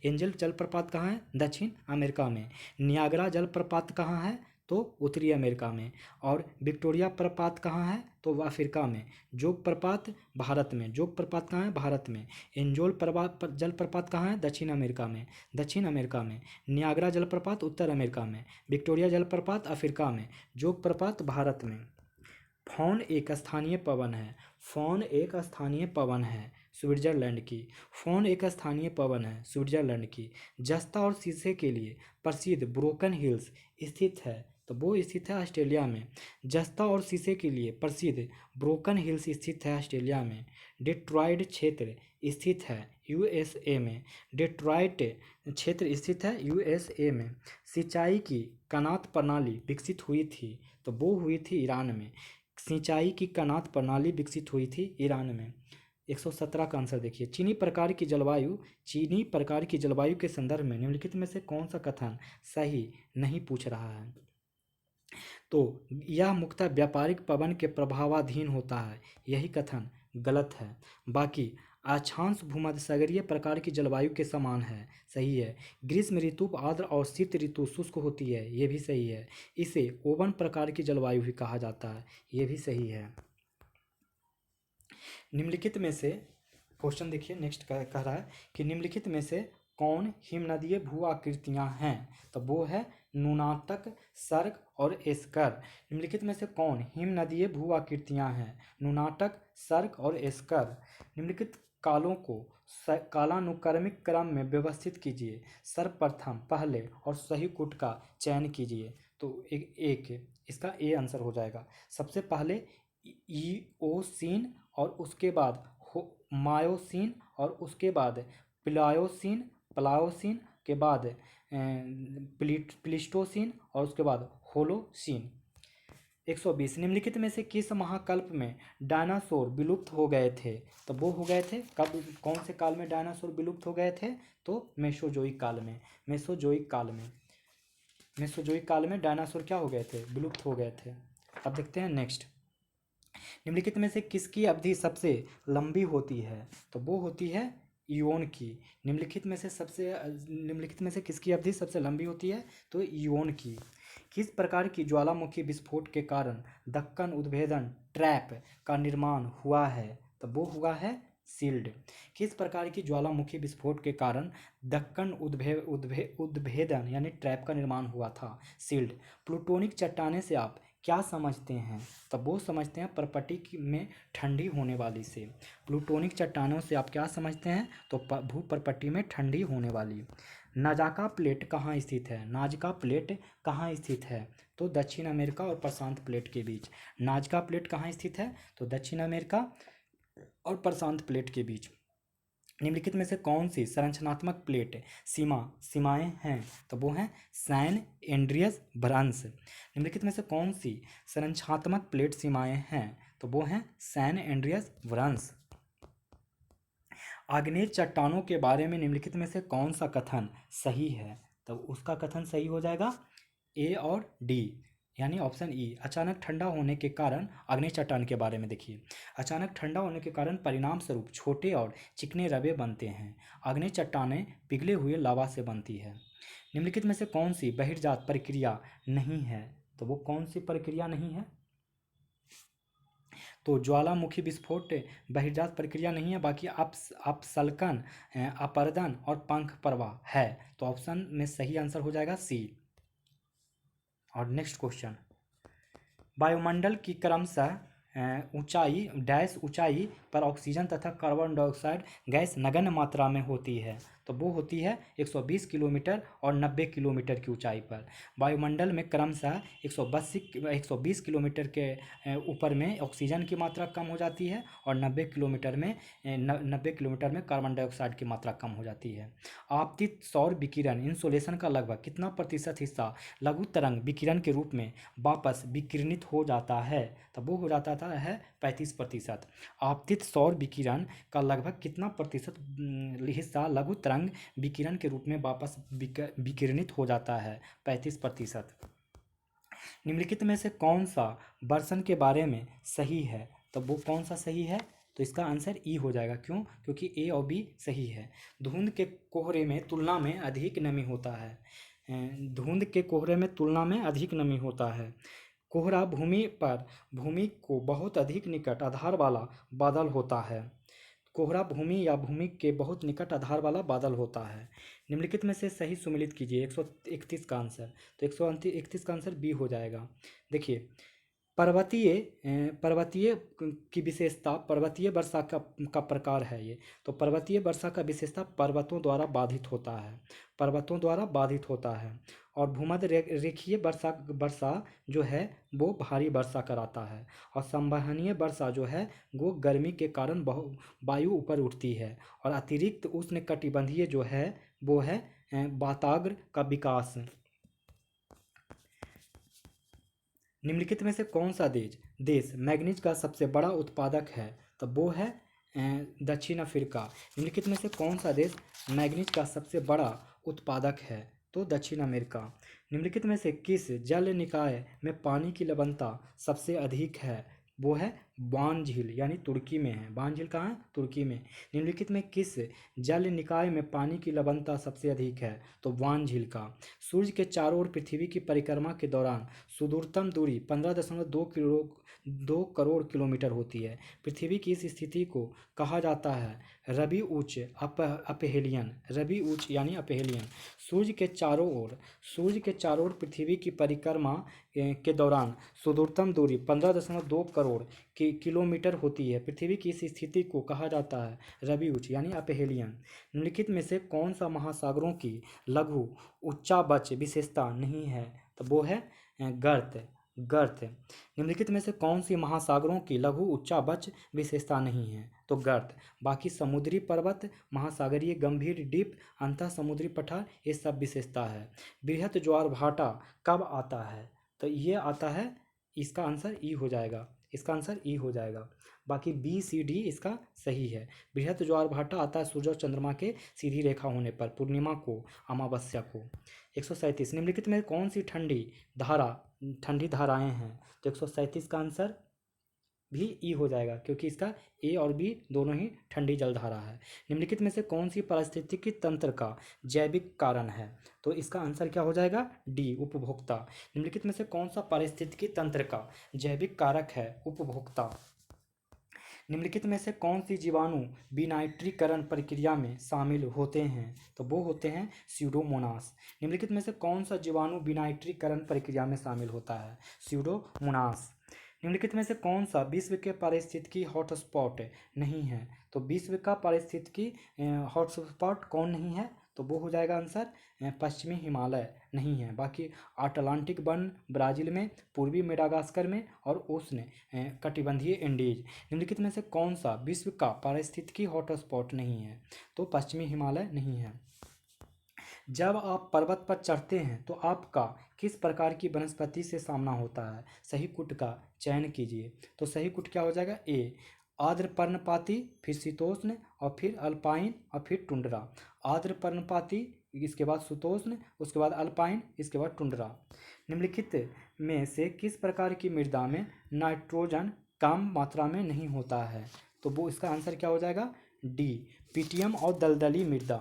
Speaker 1: एंजेल जलप्रपात कहाँ है? दक्षिण अमेरिका में। नियाग्रा जलप्रपात कहाँ है? तो उत्तरी अमेरिका में। और विक्टोरिया प्रपात कहाँ है? तो वह अफ्रीका में। जोग प्रपात भारत में। जोग प्रपात कहाँ है? भारत में। एंजोल जलप्रपात कहाँ है? दक्षिण अमेरिका में। दक्षिण अमेरिका में। नियाग्रा जलप्रपात उत्तर अमेरिका में। विक्टोरिया जलप्रपात अफ्रीका में। जोग प्रपात भारत में। फॉन एक स्थानीय पवन है। फॉन एक स्थानीय पवन है स्विट्जरलैंड की। फॉन एक स्थानीय पवन है स्विट्जरलैंड की। जस्ता और शीशे के लिए प्रसिद्ध ब्रोकन हिल्स स्थित है। तो वो स्थित है ऑस्ट्रेलिया में। जस्ता और शीशे के लिए प्रसिद्ध ब्रोकन हिल्स स्थित है ऑस्ट्रेलिया में। डेट्रॉयट क्षेत्र स्थित है यूएसए में। डेट्रॉयट क्षेत्र स्थित है यूएसए में। सिंचाई की कनात प्रणाली विकसित हुई थी। तो वो हुई थी ईरान में। सिंचाई की कनात प्रणाली विकसित हुई थी ईरान में। 117 का आंसर देखिए, चीनी प्रकार की जलवायु के संदर्भ में निम्नलिखित में से कौन सा कथन सही नहीं पूछ रहा है? तो यह मुख्यतः व्यापारिक पवन के प्रभावाधीन होता है, यही कथन गलत है। बाकी अक्षांश भूमध्यसागरीय प्रकार की जलवायु के समान है, सही है। ग्रीष्म ऋतु आर्द्र और शीत ऋतु शुष्क होती है, ये भी सही है। इसे ओवन प्रकार की जलवायु भी कहा जाता है, ये भी सही है। निम्नलिखित में से क्वेश्चन देखिए, नेक्स्ट कह रहा है कि निम्नलिखित में से कौन हिमनदीय भू आकृतियाँ हैं? तो वो है नुनाटक, सर्ग और एस्कर। निम्नलिखित में से कौन हिमनदीय भू आकृतियाँ हैं? नुनाटक, सर्ग और एस्कर। निम्नलिखित कालों को कालानुक्रमिक क्रम में व्यवस्थित कीजिए। सर्वप्रथम पहले और सही कूट का चयन कीजिए। तो एक इसका ए आंसर हो जाएगा। सबसे पहले ईओसीन और उसके बाद मायोसीन और उसके बाद प्लायोसीन के बाद प्लीस्टोसीन और उसके बाद होलोसीन। 120 निम्नलिखित में से किस महाकल्प में डायनासोर विलुप्त हो गए थे? तो वो हो गए थे कब, कौन से काल में डायनासोर विलुप्त हो गए थे? तो मेसोजोइक काल में। मेसोजोइक काल में डायनासोर क्या हो गए थे? विलुप्त हो गए थे। अब देखते हैं नेक्स्ट, निम्नलिखित में से किसकी अवधि सबसे लंबी होती है? तो वो होती है इयोन की। निम्नलिखित में से किसकी अवधि सबसे लंबी होती है? तो इयोन की। किस प्रकार की ज्वालामुखी विस्फोट के कारण दक्कन उद्भेदन ट्रैप का निर्माण हुआ है? तो वो हुआ है सील्ड। किस प्रकार की ज्वालामुखी विस्फोट के कारण दक्कन उद्भेदन यानी ट्रैप का निर्माण हुआ था? सील्ड। प्लूटोनिक चट्टाने से आप क्या समझते हैं? तब वो समझते हैं प्रपटी में ठंडी होने वाली से। प्लूटोनिक चट्टानों से आप क्या समझते हैं? तो भूप्रपट्टी में ठंडी होने वाली। नाजका प्लेट कहाँ स्थित है? नाजका प्लेट कहाँ स्थित है? तो दक्षिण अमेरिका और प्रशांत प्लेट के बीच। नाजका प्लेट कहाँ स्थित है? तो दक्षिण अमेरिका और प्रशांत प्लेट के बीच। निम्नलिखित में से कौन सी संरचनात्मक प्लेट सीमाएं हैं? तो वो हैं सैन एंड्रियास भ्रंश। निम्नलिखित में से कौन सी संरचनात्मक प्लेट सीमाएं हैं? तो वो हैं सैन एंड्रियास भ्रंश। आग्नेय चट्टानों के बारे में निम्नलिखित में से कौन सा कथन सही है? तो उसका कथन सही हो जाएगा ए और डी, यानी ऑप्शन ई। अचानक ठंडा होने के कारण आग्नेय चट्टान के बारे में देखिए, अचानक ठंडा होने के कारण परिणाम स्वरूप छोटे और चिकने रवे बनते हैं। आग्नेय चट्टानें पिघले हुए लावा से बनती है। निम्नलिखित में से कौन सी बहिर्जात प्रक्रिया नहीं है? तो वो कौन सी प्रक्रिया नहीं है? तो ज्वालामुखी विस्फोट बहिर्जात प्रक्रिया नहीं है, बाकी अपसल्कन, अपरदन और पंख प्रवाह है। तो ऑप्शन में सही आंसर हो जाएगा सी। और नेक्स्ट क्वेश्चन, वायुमंडल की क्रमशः ऊंचाई डैश ऊंचाई पर ऑक्सीजन तथा कार्बन डाइऑक्साइड गैस नगण्य मात्रा में होती है? तो वो होती है 120 किलोमीटर और 90 किलोमीटर की ऊंचाई पर। वायुमंडल में क्रमशः 120 किलोमीटर के ऊपर में ऑक्सीजन की मात्रा कम हो जाती है और 90 किलोमीटर में कार्बन डाइऑक्साइड की मात्रा कम हो जाती है। आपतित सौर विकिरण इंसोलेशन का लगभग कितना प्रतिशत हिस्सा लघु तरंग विकिरण के रूप में वापस विकिरणित हो जाता है? तब वो हो जाता है 35%। आपतित सौर विकिरण का लगभग कितना प्रतिशत हिस्सा लघु तरंग विकिरण के रूप में वापस विकिरणित हो जाता है? 35%। निम्नलिखित में से कौन सा वर्षण के बारे में सही है? तो वो कौन सा सही है? तो इसका आंसर ई हो जाएगा। क्यों? क्योंकि ए और बी सही है। धुंध के कोहरे में तुलना में अधिक नमी होता है। धुंध के कोहरे में तुलना में अधिक नमी होता है। कोहरा भूमि को बहुत अधिक निकट आधार वाला बादल होता है। कोहरा भूमि या भूमि के बहुत निकट आधार वाला बादल होता है। निम्नलिखित में से सही सुमेलित कीजिए 131 का आंसर। तो 131 का आंसर बी हो जाएगा। देखिए, पर्वतीय की विशेषता पर्वतीय वर्षा का प्रकार है ये। तो पर्वतीय वर्षा का विशेषता पर्वतों द्वारा बाधित होता है, पर्वतों द्वारा बाधित होता है। और भूमध्य रेखीय वर्षा जो है वो भारी वर्षा कराता है। और संवहनीय वर्षा जो है वो गर्मी के कारण वायु ऊपर उठती है। और अतिरिक्त उष्णकटिबंधीय जो है वो है वाताग्र का विकास। निम्नलिखित में से कौन सा देश मैग्नीज का सबसे बड़ा उत्पादक है? तो वो है दक्षिण अफ्रीका। निम्नलिखित में से कौन सा देश मैग्नीज का सबसे बड़ा उत्पादक है? तो दक्षिण अमेरिका। निम्नलिखित में से किस जल निकाय में पानी की लवणता सबसे अधिक है? वो है वान झील, यानी तुर्की में है। वान झील कहाँ है? तुर्की में। निम्नलिखित में किस जल निकाय में पानी की लवणता सबसे अधिक है? तो वान झील का। सूर्य के चारों ओर पृथ्वी की परिक्रमा के दौरान सुदूरतम दूरी 15.2 करोड़ किलोमीटर होती है। पृथ्वी की इस स्थिति को कहा जाता है रबी उच्च अपहेलियन। रबी उच्च यानी अपहेलियन। सूर्य के चारों ओर पृथ्वी की परिक्रमा के दौरान सुदूरतम दूरी 15.2 करोड़ किलोमीटर होती है। पृथ्वी की इस स्थिति को कहा जाता है रबी उच्च यानी अपहेलियन। निम्नलिखित में से कौन सा महासागरों की लघु उच्चावच विशेषता नहीं है? तो वो है गर्त। निम्नलिखित में से कौन सी महासागरों की लघु उच्चावच विशेषता नहीं है? तो गर्त। बाकी समुद्री पर्वत, महासागरीय गंभीर डीप, अंतः समुद्री पठार, ये सब विशेषता है। बृहत ज्वार भाटा कब आता है? तो ये आता है, इसका आंसर ई हो जाएगा। इसका आंसर ई हो जाएगा। बाकी बी सी डी इसका सही है। बृहत ज्वार भाटा आता है सूर्य और चंद्रमा के सीधी रेखा होने पर, पूर्णिमा को, अमावस्या को। 137 निम्नलिखित में कौन सी ठंडी धाराएं हैं? तो 137 का आंसर भी ई हो जाएगा, क्योंकि इसका ए और बी दोनों ही ठंडी जलधारा है। निम्नलिखित में से कौन सी पारिस्थितिकी तंत्र का जैविक कारण है? तो इसका आंसर क्या हो जाएगा? डी, उपभोक्ता। निम्नलिखित में से कौन सा पारिस्थितिकी तंत्र का जैविक कारक है? उपभोक्ता। निम्नलिखित में से कौन सी जीवाणु विनाइट्रीकरण प्रक्रिया में शामिल होते हैं? तो वो होते हैं स्यूडोमोनास। निम्नलिखित में से कौन सा जीवाणु विनाइट्रीकरण प्रक्रिया में शामिल होता है? स्यूडोमोनास। निम्नलिखित में से कौन सा विश्व के पारिस्थितिकी हॉटस्पॉट नहीं है? तो विश्व का पारिस्थितिकी हॉटस्पॉट कौन नहीं है? तो वो हो जाएगा आंसर पश्चिमी हिमालय नहीं है। बाकी अटलांटिक वन ब्राज़ील में, पूर्वी मेडागास्कर में और उष्ण कटिबंधीय इंडीज निम्नलिखित में से कौन सा विश्व का पारिस्थितिकी हॉटस्पॉट नहीं है? तो पश्चिमी हिमालय नहीं है। जब आप पर्वत पर चढ़ते हैं तो आपका किस प्रकार की वनस्पति से सामना होता है? सही कुट का चयन कीजिए। तो सही कुट क्या हो जाएगा? ए आर्द्र पर्णपाती, फिर शीतोष्ण और फिर अल्पाइन और फिर टुंड्रा। आर्द्र पर्णपाती, इसके बाद शीतोष्ण, उसके बाद अल्पाइन, इसके बाद टुंड्रा। निम्नलिखित में से किस प्रकार की मृदा में नाइट्रोजन कम मात्रा में नहीं होता है? तो वो इसका आंसर क्या हो जाएगा? डी पीटियम और दलदली मृदा।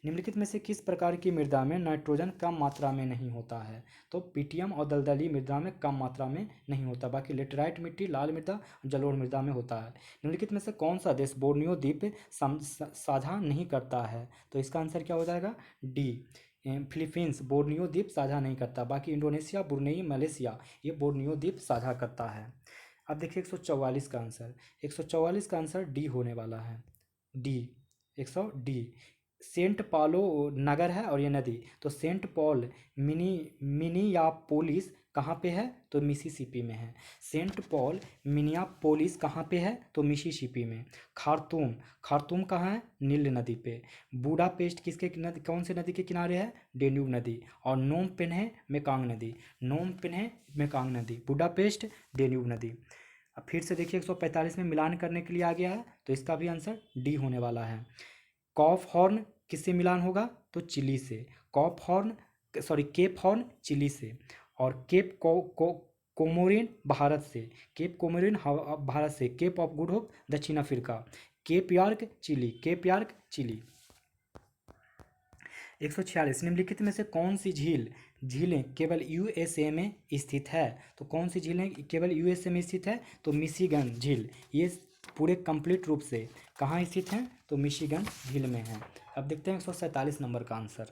Speaker 1: निम्नलिखित में से किस प्रकार की मृदा में नाइट्रोजन कम मात्रा में नहीं होता है? तो पीटियम और दलदली मृदा में कम मात्रा में नहीं होता। बाकी लेटराइट मिट्टी, लाल मृदा, जलोढ़ मृदा में होता है। निम्नलिखित में से कौन सा देश बोर्नियो द्वीप साझा नहीं करता है? तो इसका आंसर क्या हो जाएगा? डी फिलीपींस बोर्नियो द्वीप साझा नहीं करता। बाकी इंडोनेशिया, ब्रुनेई, मलेशिया ये बोर्नियो द्वीप साझा करता है। अब देखिए 144 का आंसर, 144 का आंसर डी होने वाला है। डी 100 डी सेंट पालो नगर है और ये नदी। तो सेंट पॉल मिनियापोलिस कहाँ पे है? तो मिसिसिपी में है। सेंट पॉल मिनियापोलिस कहाँ पे है? तो मिसिसिपी में। खार्तूम, खार्तूम कहाँ है? नील नदी पे। बूडापेस्ट किसके नदी, कौन से नदी के किनारे है? डेन्यूब नदी। और नोम पेन है मेकांग नदी। नोम पेन है मेकांग नदी, बूडापेस्ट डेन्यूब नदी। अब फिर से देखिए 145 में मिलान करने के लिए आ गया है, तो इसका भी आंसर डी होने वाला है। कॉफ हॉर्न किससे मिलान होगा? तो चिली से। कॉफ हॉर्न केप हॉर्न चिली से। और केप कोमोरिन भारत से। केप कोमोरिन भारत से। केप ऑफ गुड होप दक्षिण अफ्रीका। Cape York Chile. Cape York Chile. 146 निम्नलिखित में से कौन सी झीलें केवल यूएसए में स्थित है? तो कौन सी झीलें केवल यूएसए में स्थित है? तो मिशिगन झील। ये पूरे कंप्लीट रूप से कहाँ स्थित हैं? तो मिशिगन झील में है। अब देखते हैं 147 नंबर का आंसर।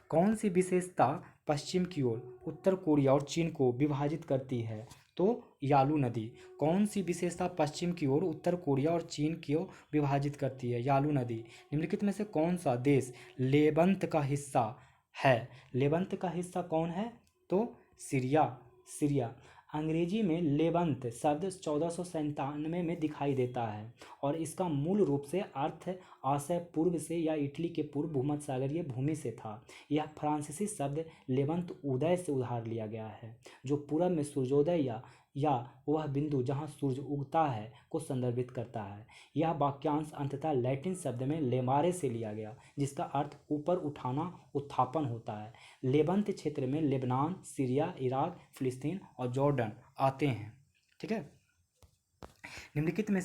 Speaker 1: कौन सी विशेषता पश्चिम की ओर उत्तर कोरिया और चीन को विभाजित करती है? तो यालू नदी। कौन सी विशेषता पश्चिम की ओर उत्तर कोरिया और चीन को विभाजित करती है? यालू नदी। निम्नलिखित में से कौन सा देश लेवंत का हिस्सा है? लेवंत का हिस्सा कौन है? तो सीरिया। सीरिया। अंग्रेजी में लेवंत शब्द 1497 में दिखाई देता है और इसका मूल रूप से अर्थ आशय पूर्व से या इटली के पूर्व भूमध्यसागरीय भूमि से था। यह फ्रांसीसी शब्द लेवंत उदय से उधार लिया गया है, जो पूरब में सूर्योदय या वह बिंदु जहाँ सूर्य उगता है को संदर्भित करता है। यह वाक्यांश अंततः लैटिन शब्द में लेमारे से लिया गया, जिसका अर्थ ऊपर उठाना, उत्थापन होता है। लेवंत क्षेत्र में लेबनान, सीरिया, इराक, फिलिस्तीन और जॉर्डन आते हैं। ठीक है। निम्नलिखित में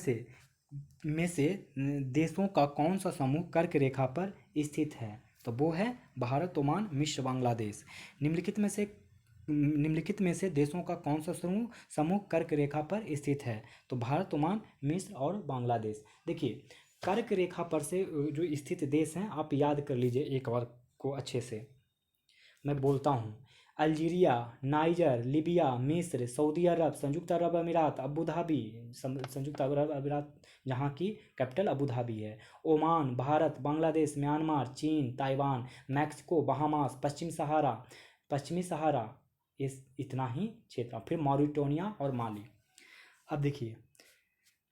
Speaker 1: से देशों का कौन सा समूह कर्क रेखा पर स्थित है? तो वो है भारत, ओमान, मिस्र, बांग्लादेश। निम्नलिखित में से देशों का कौन सा समूह कर्क रेखा पर स्थित है? तो भारत, ओमान, मिस्र और बांग्लादेश। देखिए कर्क रेखा पर से जो स्थित देश हैं आप याद कर लीजिए एक बार को अच्छे से। मैं बोलता हूँ, अल्जीरिया, नाइजर, लीबिया, मिस्र, सऊदी अरब, संयुक्त अरब अमीरात, अबू धाबी। संयुक्त अरब अमीरात जहाँ की कैपिटल अबू धाबी है। ओमान, भारत, बांग्लादेश, म्यांमार, चीन, ताइवान, मैक्सिको, बहामास, पश्चिमी सहारा इतना ही क्षेत्र। फिर मॉरिटानिया और माली। अब देखिए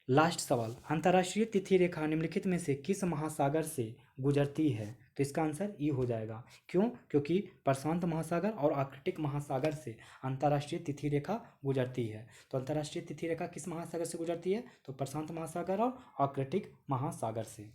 Speaker 1: लास्ट सवाल, अंतर्राष्ट्रीय तिथि रेखा निम्नलिखित में से किस महासागर से गुजरती है? तो इसका आंसर ई हो जाएगा। क्यों? क्योंकि प्रशांत महासागर और आर्कटिक महासागर से अंतर्राष्ट्रीय तिथि रेखा गुजरती है। तो अंतर्राष्ट्रीय तिथि रेखा किस महासागर से गुजरती है? तो प्रशांत महासागर और आर्कटिक महासागर से।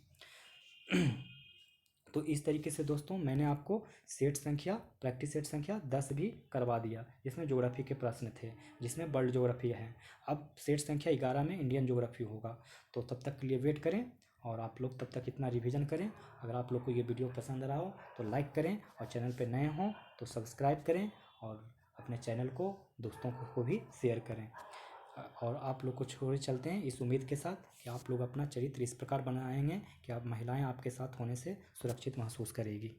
Speaker 1: तो इस तरीके से दोस्तों मैंने आपको प्रैक्टिस सेट संख्या 10 भी करवा दिया, जिसमें ज्योग्राफी के प्रश्न थे, जिसमें वर्ल्ड ज्योग्राफी है। अब सेट संख्या 11 में इंडियन ज्योग्राफी होगा। तो तब तक के लिए वेट करें और आप लोग तब तक इतना रिवीजन करें। अगर आप लोग को ये वीडियो पसंद रहा हो तो लाइक करें और चैनल पर नए हों तो सब्सक्राइब करें और अपने चैनल को दोस्तों को भी शेयर करें। और आप लोग को छोड़े चलते हैं इस उम्मीद के साथ कि आप लोग अपना चरित्र इस प्रकार बनाएंगे कि आप महिलाएं आपके साथ होने से सुरक्षित महसूस करेगी।